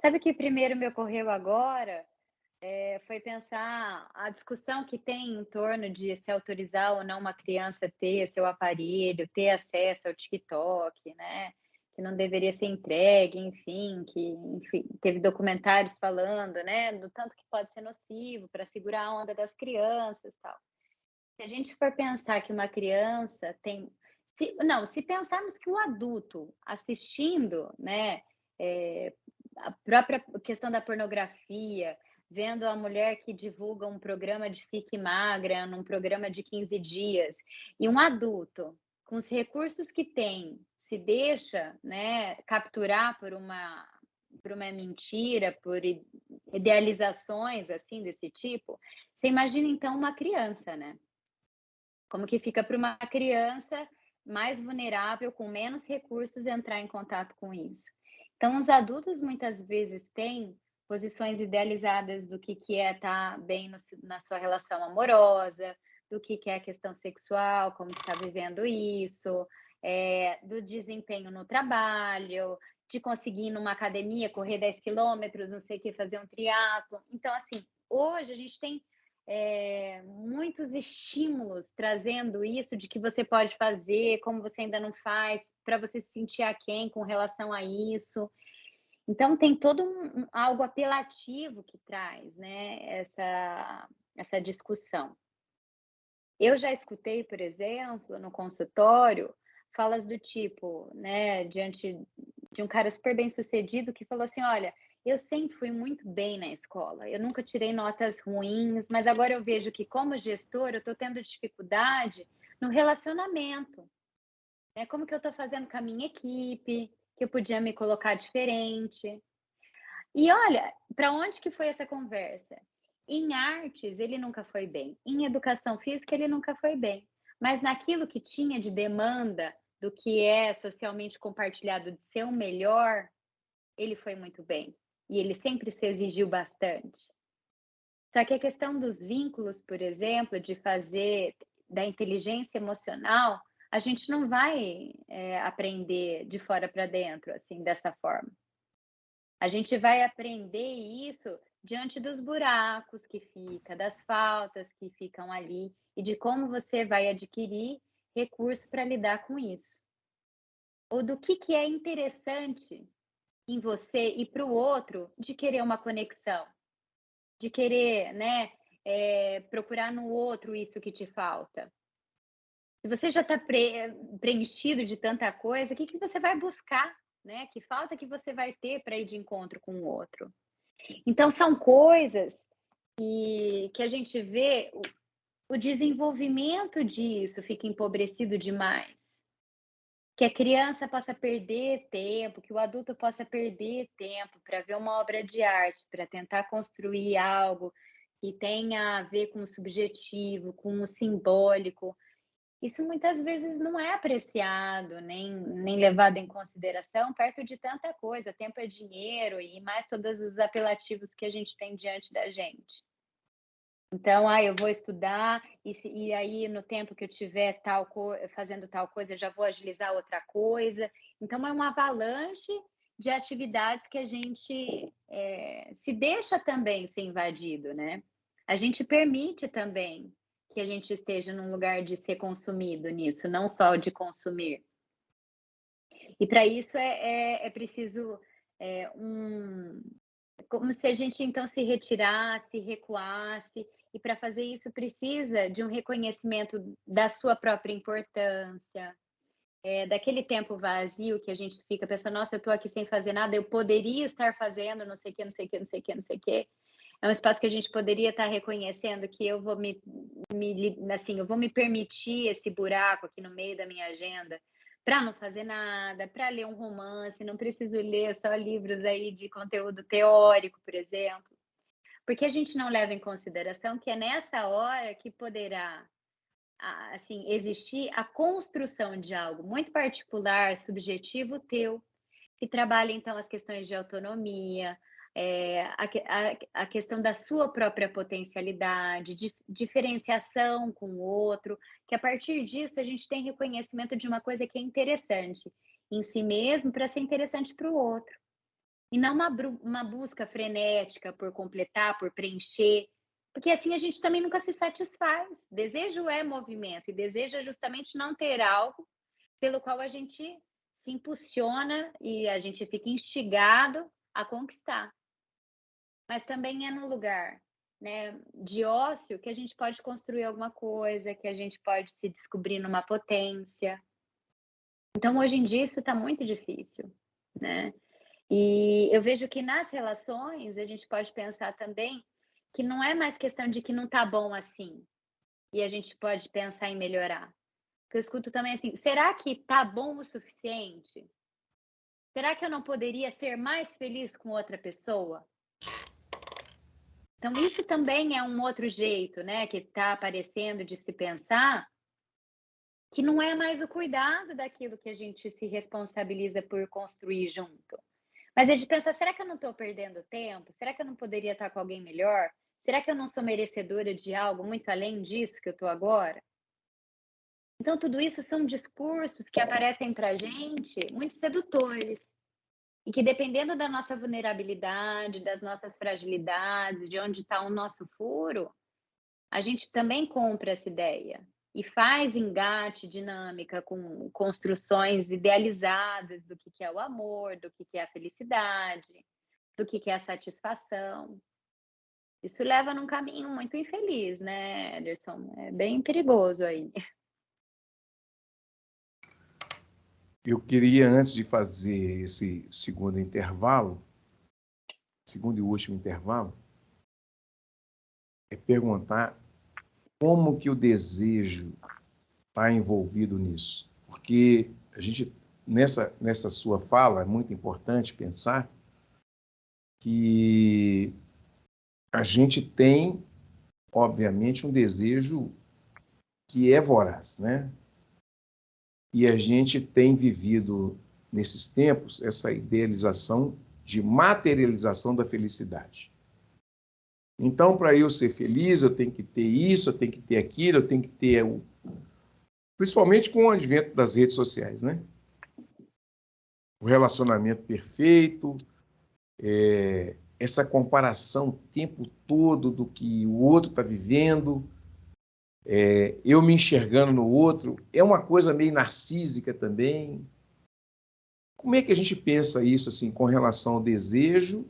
Speaker 4: Sabe o que primeiro me ocorreu agora? Foi pensar a discussão que tem em torno de se autorizar ou não uma criança ter seu aparelho, ter acesso ao TikTok, né? Que não deveria ser entregue, enfim, teve documentários falando, né, do tanto que pode ser nocivo para segurar a onda das crianças, tal. Se a gente for pensar que uma criança tem, se pensarmos que o adulto assistindo, né, a própria questão da pornografia, vendo a mulher que divulga um programa de Fique Magra, num programa de 15 dias, e um adulto, com os recursos que tem, se deixa, né, capturar por uma mentira, por idealizações assim desse tipo, você imagina então uma criança, né? Como que fica para uma criança mais vulnerável, com menos recursos, entrar em contato com isso. Então, os adultos muitas vezes têm posições idealizadas do que é estar bem na sua relação amorosa, do que é a questão sexual, como está vivendo isso, do desempenho no trabalho, de conseguir ir numa academia, correr 10 quilômetros, não sei o que, fazer um triatlo. Então, assim, hoje a gente tem muitos estímulos trazendo isso de que você pode fazer, como você ainda não faz, para você se sentir aquém com relação a isso. Então tem todo algo apelativo que traz, né, essa discussão. Eu já escutei, por exemplo, no consultório, falas do tipo, né, diante de um cara super bem-sucedido que falou assim: "Olha, eu sempre fui muito bem na escola, eu nunca tirei notas ruins, mas agora eu vejo que como gestor eu estou tendo dificuldade no relacionamento, né, como que eu estou fazendo com a minha equipe, que eu podia me colocar diferente". E olha, para onde que foi essa conversa? Em artes ele nunca foi bem, em educação física ele nunca foi bem, mas naquilo que tinha de demanda do que é socialmente compartilhado de ser o melhor, ele foi muito bem. E ele sempre se exigiu bastante. Só que a questão dos vínculos, por exemplo, de fazer da inteligência emocional, a gente não vai aprender de fora para dentro, assim, dessa forma. A gente vai aprender isso diante dos buracos que fica, das faltas que ficam ali e de como você vai adquirir recurso para lidar com isso. Ou do que é interessante em você e para o outro de querer uma conexão, de querer, né, procurar no outro isso que te falta. Se você já está preenchido de tanta coisa, o que você vai buscar, né? Que falta que você vai ter para ir de encontro com o outro? Então, são coisas que a gente vê o desenvolvimento disso fica empobrecido demais. Que a criança possa perder tempo, que o adulto possa perder tempo para ver uma obra de arte, para tentar construir algo que tem a ver com o subjetivo, com o simbólico, isso muitas vezes não é apreciado, nem levado em consideração perto de tanta coisa. Tempo é dinheiro e mais todos os apelativos que a gente tem diante da gente. Então, eu vou estudar e aí no tempo que eu tiver fazendo tal coisa, eu já vou agilizar outra coisa. Então é uma avalanche de atividades que a gente, se deixa também ser invadido, né. A gente permite também que a gente esteja num lugar de ser consumido nisso, não só de consumir. E para isso é preciso, como se a gente então se retirasse, recuasse, e para fazer isso precisa de um reconhecimento da sua própria importância, daquele tempo vazio que a gente fica pensando: "Nossa, eu estou aqui sem fazer nada, eu poderia estar fazendo não sei o quê, não sei o quê, não sei o quê, não sei o quê". É um espaço que a gente poderia estar reconhecendo que eu vou eu vou me permitir esse buraco aqui no meio da minha agenda, para não fazer nada, para ler um romance, não preciso ler só livros aí de conteúdo teórico, por exemplo. Porque a gente não leva em consideração que é nessa hora que poderá, assim, existir a construção de algo muito particular, subjetivo teu, que trabalha então as questões de autonomia, a questão da sua própria potencialidade, diferenciação com o outro, que a partir disso a gente tem reconhecimento de uma coisa que é interessante em si mesmo para ser interessante para o outro. E não uma busca frenética por completar, por preencher, porque assim a gente também nunca se satisfaz. Desejo é movimento e desejo é justamente não ter algo pelo qual a gente se impulsiona e a gente fica instigado a conquistar. Mas também é no lugar, né, de ócio que a gente pode construir alguma coisa, que a gente pode se descobrir numa potência. Então hoje em dia isso está muito difícil, né. E eu vejo que nas relações a gente pode pensar também que não é mais questão de que não tá bom assim, e a gente pode pensar em melhorar. Que eu escuto também assim: "Será que tá bom o suficiente? Será que eu não poderia ser mais feliz com outra pessoa?". Então isso também é um outro jeito, né, que está aparecendo de se pensar, que não é mais o cuidado daquilo que a gente se responsabiliza por construir junto. Mas é de pensar: "Será que eu não estou perdendo tempo? Será que eu não poderia estar com alguém melhor? Será que eu não sou merecedora de algo muito além disso que eu estou agora?". Então tudo isso são discursos que aparecem para a gente muito sedutores, e que dependendo da nossa vulnerabilidade, das nossas fragilidades, de onde está o nosso furo, a gente também compra essa ideia e faz engate, dinâmica com construções idealizadas do que é o amor, do que é a felicidade, do que é a satisfação. Isso leva num caminho muito infeliz, né, Ederson? É bem perigoso aí.
Speaker 3: Eu queria, antes de fazer esse segundo intervalo, segundo e último intervalo, perguntar como que o desejo está envolvido nisso. Porque a gente, nessa sua fala, é muito importante pensar que a gente tem, obviamente, um desejo que é voraz, né? E a gente tem vivido, nesses tempos, essa idealização de materialização da felicidade. Então, para eu ser feliz, eu tenho que ter isso, eu tenho que ter aquilo, eu tenho que ter... Principalmente com o advento das redes sociais, né? O relacionamento perfeito, essa comparação o tempo todo do que o outro está vivendo, eu me enxergando no outro, é uma coisa meio narcísica também. Como é que a gente pensa isso assim, com relação ao desejo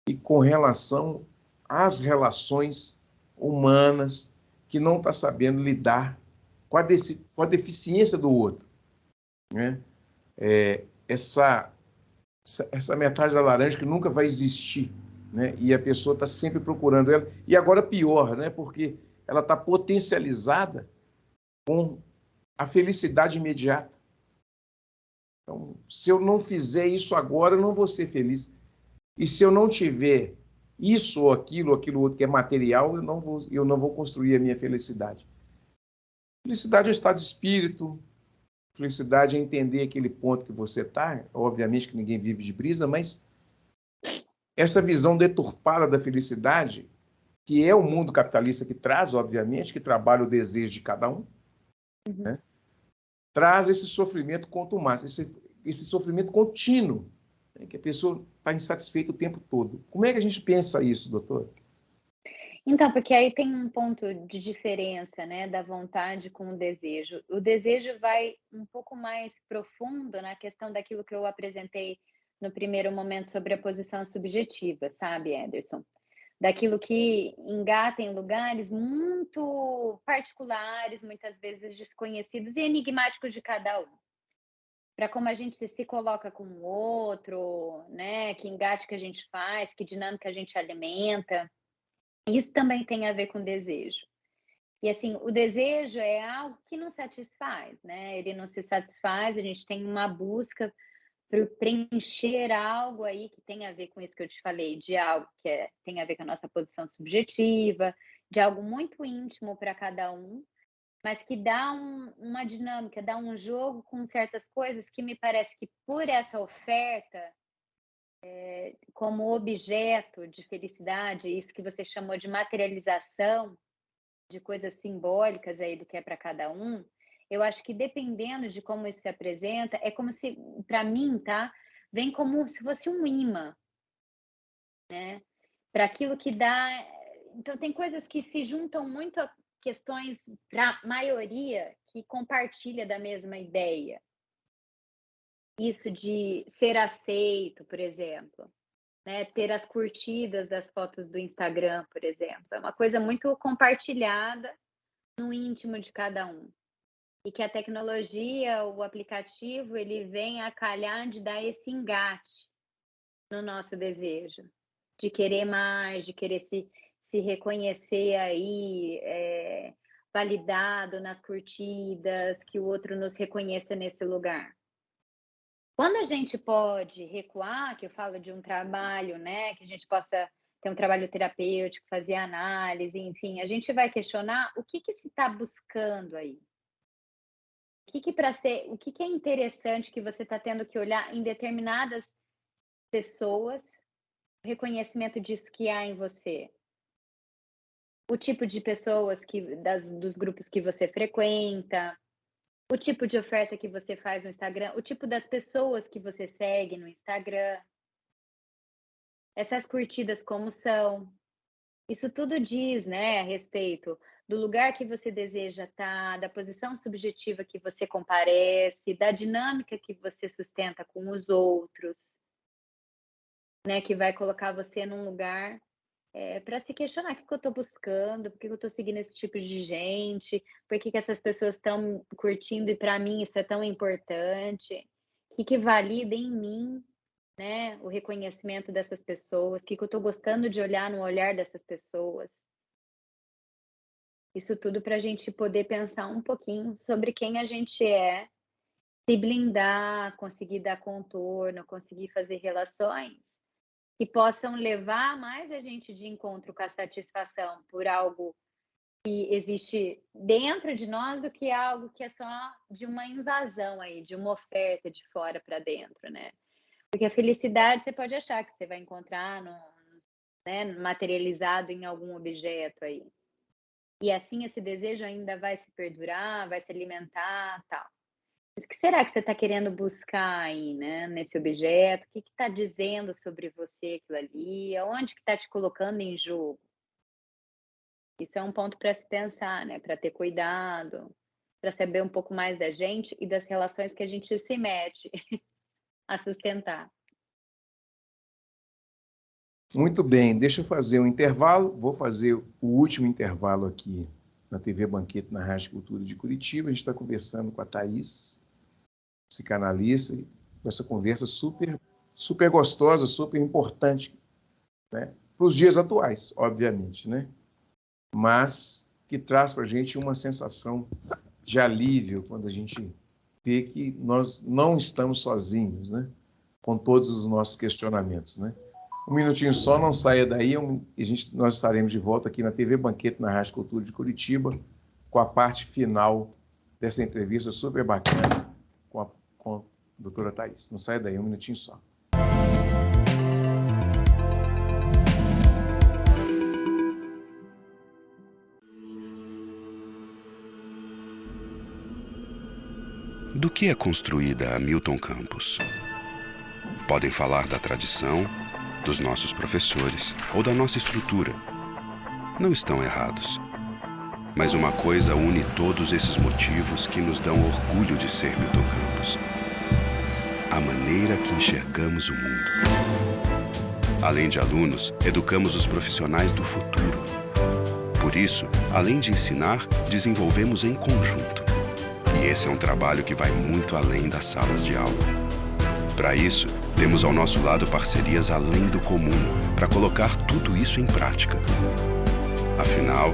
Speaker 3: e com relação às relações humanas que não está sabendo lidar com a deficiência do outro, né? Essa metade da laranja que nunca vai existir, né? E a pessoa está sempre procurando ela. E agora pior, né? Porque ela está potencializada com a felicidade imediata. Então, se eu não fizer isso agora, eu não vou ser feliz. E se eu não tiver isso ou aquilo outro que é material, eu não vou construir a minha felicidade. Felicidade é o estado de espírito, felicidade é entender aquele ponto que você está. Obviamente que ninguém vive de brisa, mas essa visão deturpada da felicidade, que é o mundo capitalista que traz, obviamente, que trabalha o desejo de cada um, né? Traz esse sofrimento contumaz, esse sofrimento contínuo, né? Que a pessoa está insatisfeita o tempo todo. Como é que a gente pensa isso, doutor?
Speaker 4: Então, porque aí tem um ponto de diferença, né, da vontade com o desejo. O desejo vai um pouco mais profundo na questão daquilo que eu apresentei no primeiro momento sobre a posição subjetiva, sabe, Ederson? Daquilo que engata em lugares muito particulares, muitas vezes desconhecidos e enigmáticos de cada um. Para como a gente se coloca com o outro, né, que engate que a gente faz, que dinâmica a gente alimenta. Isso também tem a ver com desejo. E assim, o desejo é algo que não satisfaz, né? Ele não se satisfaz, a gente tem uma busca por preencher algo aí que tem a ver com isso que eu te falei, de algo que tem a ver com a nossa posição subjetiva, de algo muito íntimo para cada um, mas que dá uma dinâmica, dá um jogo com certas coisas que me parece que por essa oferta como objeto de felicidade, isso que você chamou de materialização de coisas simbólicas aí do que é para cada um, eu acho que dependendo de como isso se apresenta, é como se, para mim, tá? Vem como se fosse um imã, né? Para aquilo que dá. Então, tem coisas que se juntam muito a questões para a maioria que compartilha da mesma ideia. Isso de ser aceito, por exemplo. Né, ter as curtidas das fotos do Instagram, por exemplo. É uma coisa muito compartilhada no íntimo de cada um. E que a tecnologia, o aplicativo, ele vem a calhar de dar esse engate no nosso desejo, de querer mais, de querer se reconhecer aí, validado nas curtidas, que o outro nos reconheça nesse lugar. Quando a gente pode recuar, que eu falo de um trabalho, né, que a gente possa ter um trabalho terapêutico, fazer análise, enfim, a gente vai questionar o que se está buscando aí. O que é interessante que você está tendo que olhar em determinadas pessoas, o reconhecimento disso que há em você. O tipo de pessoas dos grupos que você frequenta, o tipo de oferta que você faz no Instagram, o tipo das pessoas que você segue no Instagram, essas curtidas como são. Isso tudo diz, né, a respeito do lugar que você deseja estar, da posição subjetiva que você comparece, da dinâmica que você sustenta com os outros, né, que vai colocar você num lugar para se questionar o que eu estou buscando, por que eu estou seguindo esse tipo de gente, por que essas pessoas estão curtindo e para mim isso é tão importante, o que valida em mim, né, o reconhecimento dessas pessoas, o que eu estou gostando de olhar no olhar dessas pessoas. Isso tudo para a gente poder pensar um pouquinho sobre quem a gente é, se blindar, conseguir dar contorno, conseguir fazer relações que possam levar mais a gente de encontro com a satisfação por algo que existe dentro de nós do que algo que é só de uma invasão aí, de uma oferta de fora para dentro, né? Porque a felicidade você pode achar que você vai encontrar né, materializado em algum objeto aí. E assim esse desejo ainda vai se perdurar, vai se alimentar, tal. Mas o que será que você está querendo buscar aí, né, nesse objeto? O que está dizendo sobre você aquilo ali? Aonde que está te colocando em jogo? Isso é um ponto para se pensar, né, para ter cuidado, para saber um pouco mais da gente e das relações que a gente se mete a sustentar.
Speaker 3: Muito bem, deixa eu fazer um intervalo. Vou fazer o último intervalo aqui na TV Banquete, na Rádio Cultura de Curitiba. A gente está conversando com a Thaís, psicanalista, com essa conversa super, super gostosa, super importante, né? Para os dias atuais, obviamente, né? Mas que traz para a gente uma sensação de alívio quando a gente vê que nós não estamos sozinhos, né? Com todos os nossos questionamentos, né? Um minutinho só, não saia daí. Nós estaremos de volta aqui na TV Banquete, na Rádio Cultura de Curitiba, com a parte final dessa entrevista super bacana com a doutora Thaís. Não saia daí, um minutinho só.
Speaker 5: Do que é construída a Milton Campos? Podem falar da tradição, dos nossos professores ou da nossa estrutura. Não estão errados. Mas uma coisa une todos esses motivos que nos dão orgulho de ser Milton Campos: a maneira que enxergamos o mundo. Além de alunos, educamos os profissionais do futuro. Por isso, além de ensinar, desenvolvemos em conjunto. E esse é um trabalho que vai muito além das salas de aula. Para isso, temos ao nosso lado parcerias além do comum, para colocar tudo isso em prática. Afinal,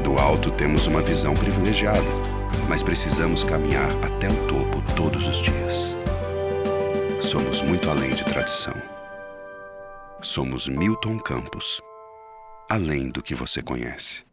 Speaker 5: do alto temos uma visão privilegiada, mas precisamos caminhar até o topo todos os dias. Somos muito além de tradição. Somos Milton Campos, além do que você conhece.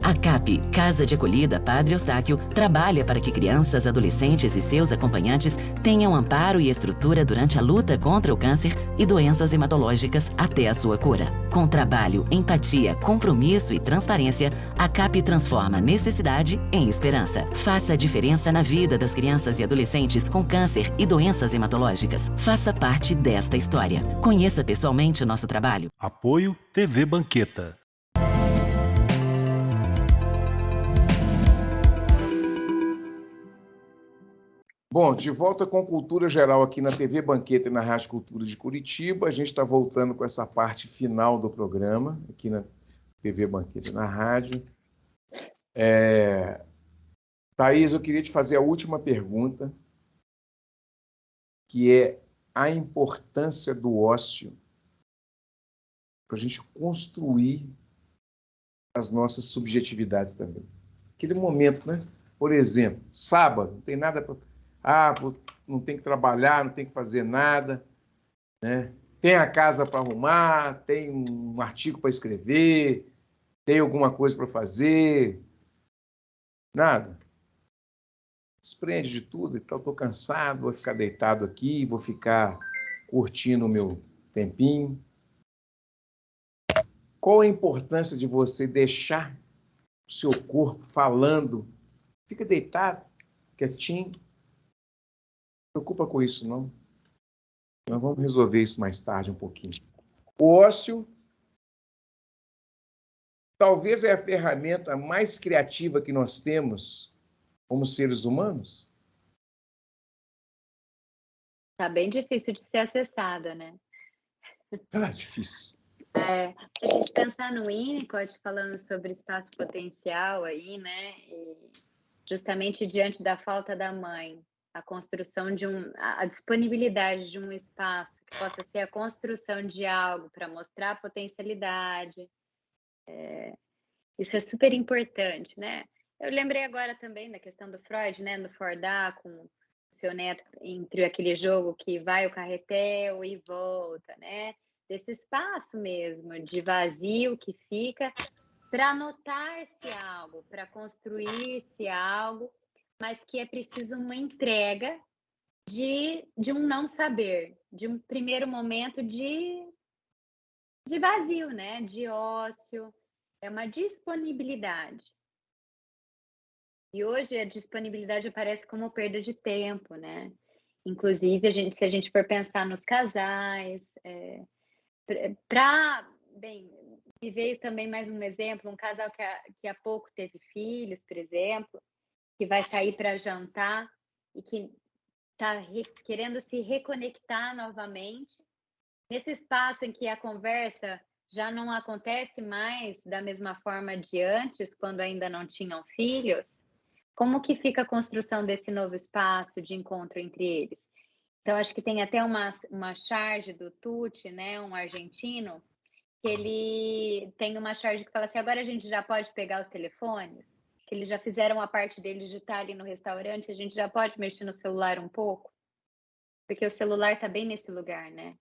Speaker 6: A CAP, Casa de Acolhida Padre Eustáquio, trabalha para que crianças, adolescentes e seus acompanhantes tenham amparo e estrutura durante a luta contra o câncer e doenças hematológicas até a sua cura. Com trabalho, empatia, compromisso e transparência, a CAP transforma necessidade em esperança. Faça a diferença na vida das crianças e adolescentes com câncer e doenças hematológicas. Faça parte desta história. Conheça pessoalmente o nosso trabalho.
Speaker 2: Apoio TV Banqueta.
Speaker 3: Bom, de volta com Cultura Geral aqui na TV Banqueta e na Rádio Cultura de Curitiba. A gente está voltando com essa parte final do programa, aqui na TV Banqueta e na rádio. Thaís, eu queria te fazer a última pergunta, que é a importância do ócio para a gente construir as nossas subjetividades também. Aquele momento, né? Por exemplo, sábado, não tem nada para... não tem que trabalhar, não tem que fazer nada, né? Tem a casa para arrumar, tem um artigo para escrever, tem alguma coisa para fazer. Nada. Desprende de tudo, então estou cansado, vou ficar deitado aqui, vou ficar curtindo o meu tempinho. Qual a importância de você deixar o seu corpo falando? Fica deitado, quietinho. Não se preocupa com isso, não. Nós vamos resolver isso mais tarde um pouquinho. O ócio talvez é a ferramenta mais criativa que nós temos como seres humanos.
Speaker 4: Tá bem difícil de ser acessada, né?
Speaker 3: Tá difícil.
Speaker 4: Se a gente pensar no Winnicott falando sobre espaço potencial aí, né? E justamente diante da falta da mãe, a construção a disponibilidade de um espaço que possa ser a construção de algo para mostrar a potencialidade. Isso é super importante, né? Eu lembrei agora também da questão do Freud, né? Do Fordá com o seu neto, entre aquele jogo que vai o carretel e volta, né? Desse espaço mesmo de vazio que fica para notar-se algo, para construir-se algo, mas que é preciso uma entrega de um não saber, de um primeiro momento de vazio, né? De ócio, é uma disponibilidade. E hoje a disponibilidade aparece como perda de tempo, né? Inclusive, se a gente for pensar nos casais, me veio também mais um exemplo, um casal que há pouco teve filhos, por exemplo, que vai sair para jantar e que está querendo se reconectar novamente. Nesse espaço em que a conversa já não acontece mais da mesma forma de antes, quando ainda não tinham filhos, como que fica a construção desse novo espaço de encontro entre eles? Então, acho que tem até uma charge do Tucci, né, um argentino, que ele tem uma charge que fala assim, agora a gente já pode pegar os telefones, que eles já fizeram a parte deles de estar ali no restaurante, a gente já pode mexer no celular um pouco, porque o celular está bem nesse lugar, né?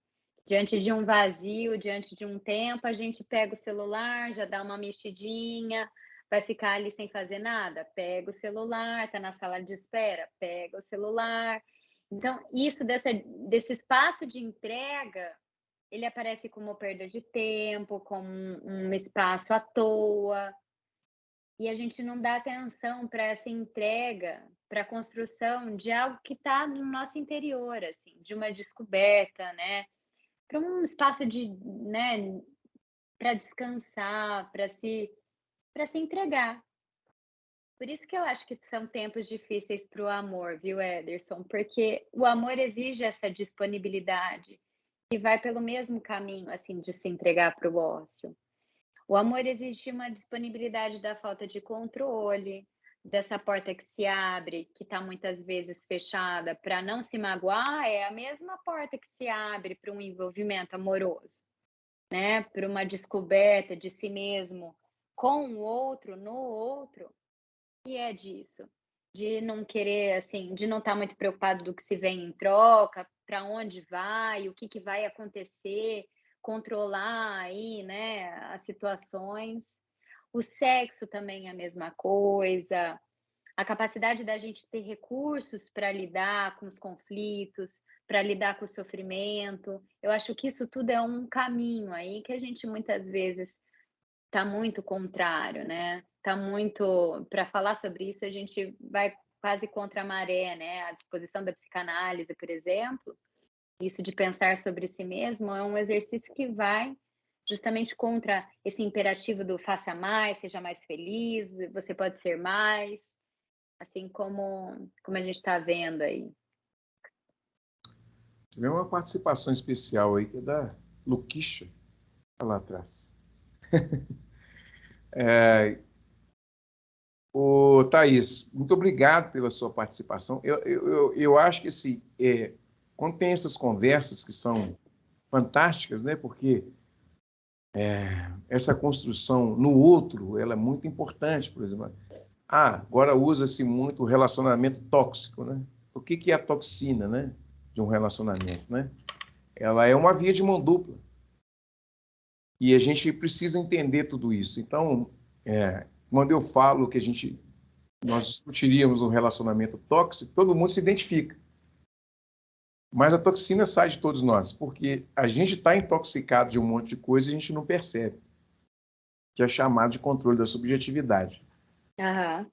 Speaker 4: Diante de um vazio, diante de um tempo, a gente pega o celular, já dá uma mexidinha, vai ficar ali sem fazer nada? Pega o celular, tá na sala de espera, pega o celular. Então, isso desse espaço de entrega, ele aparece como perda de tempo, como um espaço à toa, e a gente não dá atenção para essa entrega, para a construção de algo que está no nosso interior, assim, de uma descoberta, né? Para um espaço de, né, para descansar, para se entregar. Por isso que eu acho que são tempos difíceis para o amor, viu, Ederson? Porque o amor exige essa disponibilidade e vai pelo mesmo caminho, assim, de se entregar para o ócio. O amor exige uma disponibilidade da falta de controle, dessa porta que se abre, que está muitas vezes fechada, para não se magoar, é a mesma porta que se abre para um envolvimento amoroso, né? Para uma descoberta de si mesmo com o outro, no outro, e é disso. De não querer, assim, de não estar muito preocupado do que se vem em troca, para onde vai, o que vai acontecer, controlar aí, né, as situações. O sexo também é a mesma coisa, a capacidade da gente ter recursos para lidar com os conflitos, para lidar com o sofrimento. Eu acho que isso tudo é um caminho aí que a gente muitas vezes está muito contrário, né? Tá muito, para falar sobre isso, a gente vai quase contra a maré, né? A disposição da psicanálise, por exemplo, isso de pensar sobre si mesmo é um exercício que vai justamente contra esse imperativo do faça mais, seja mais feliz, você pode ser mais, assim como a gente está vendo aí.
Speaker 3: Tivemos uma participação especial aí, que é da Luquisha, tá lá atrás. Ô, Thaís, muito obrigado pela sua participação. Eu acho que assim, quando tem essas conversas que são fantásticas, né? Porque essa construção no outro, ela é muito importante, por exemplo. Agora usa-se muito o relacionamento tóxico, né? O que é a toxina, né? De um relacionamento, né? Ela é uma via de mão dupla. E a gente precisa entender tudo isso. Então, quando eu falo que nós discutiríamos um relacionamento tóxico, todo mundo se identifica. Mas a toxina sai de todos nós, porque a gente está intoxicado de um monte de coisa e a gente não percebe, que é chamado de controle da subjetividade.
Speaker 4: Uhum.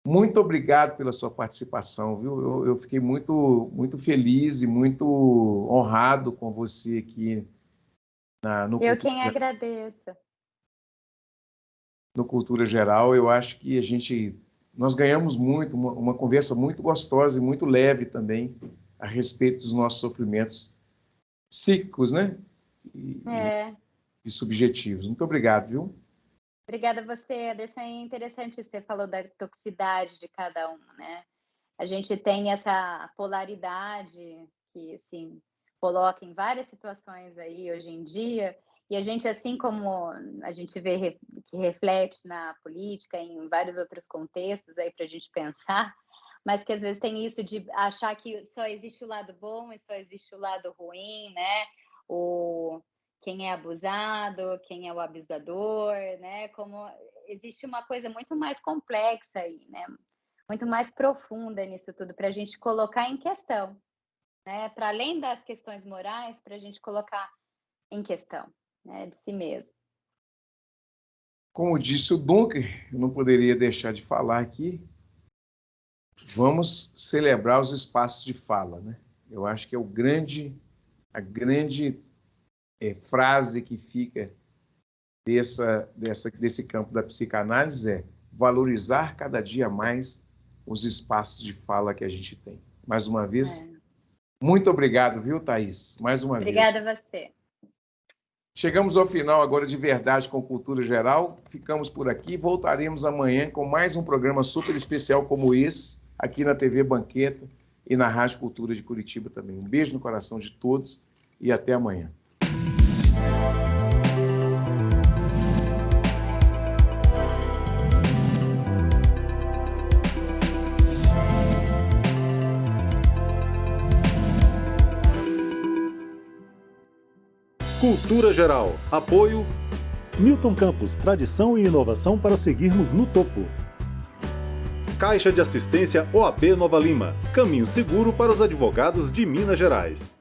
Speaker 3: Muito obrigado pela sua participação, viu? Eu fiquei muito, muito feliz e muito honrado com você aqui no
Speaker 4: Eu quem agradeço.
Speaker 3: No Cultura Geral. Eu acho que nós ganhamos muito, uma conversa muito gostosa e muito leve também a respeito dos nossos sofrimentos psíquicos, né? E subjetivos. Muito obrigado, viu?
Speaker 4: Obrigada a você, Ederson. É interessante, você falou da toxicidade de cada um, né? A gente tem essa polaridade que, assim, coloca em várias situações aí hoje em dia, e a gente, assim como a gente vê que reflete na política, em vários outros contextos aí para a gente pensar, mas que às vezes tem isso de achar que só existe o lado bom e só existe o lado ruim, né? Quem é abusado, quem é o abusador, né? Como existe uma coisa muito mais complexa aí, né? Muito mais profunda nisso tudo, para a gente colocar em questão, né? Para além das questões morais, para a gente colocar em questão, né? De si mesmo.
Speaker 3: Como disse o Dunker, eu não poderia deixar de falar aqui, vamos celebrar os espaços de fala, né? Eu acho que é a grande frase que fica desse campo da psicanálise é valorizar cada dia mais os espaços de fala que a gente tem. Mais uma vez, muito obrigado, viu, Thaís? Mais uma vez.
Speaker 4: Obrigada a você.
Speaker 3: Chegamos ao final agora de verdade com Cultura Geral. Ficamos por aqui. Voltaremos amanhã com mais um programa super especial como esse, aqui na TV Banqueta e na Rádio Cultura de Curitiba também. Um beijo no coração de todos e até amanhã.
Speaker 1: Cultura Geral. Apoio
Speaker 2: Milton Campos, tradição e inovação para seguirmos no topo.
Speaker 1: Caixa de Assistência OAB Nova Lima. Caminho seguro para os advogados de Minas Gerais.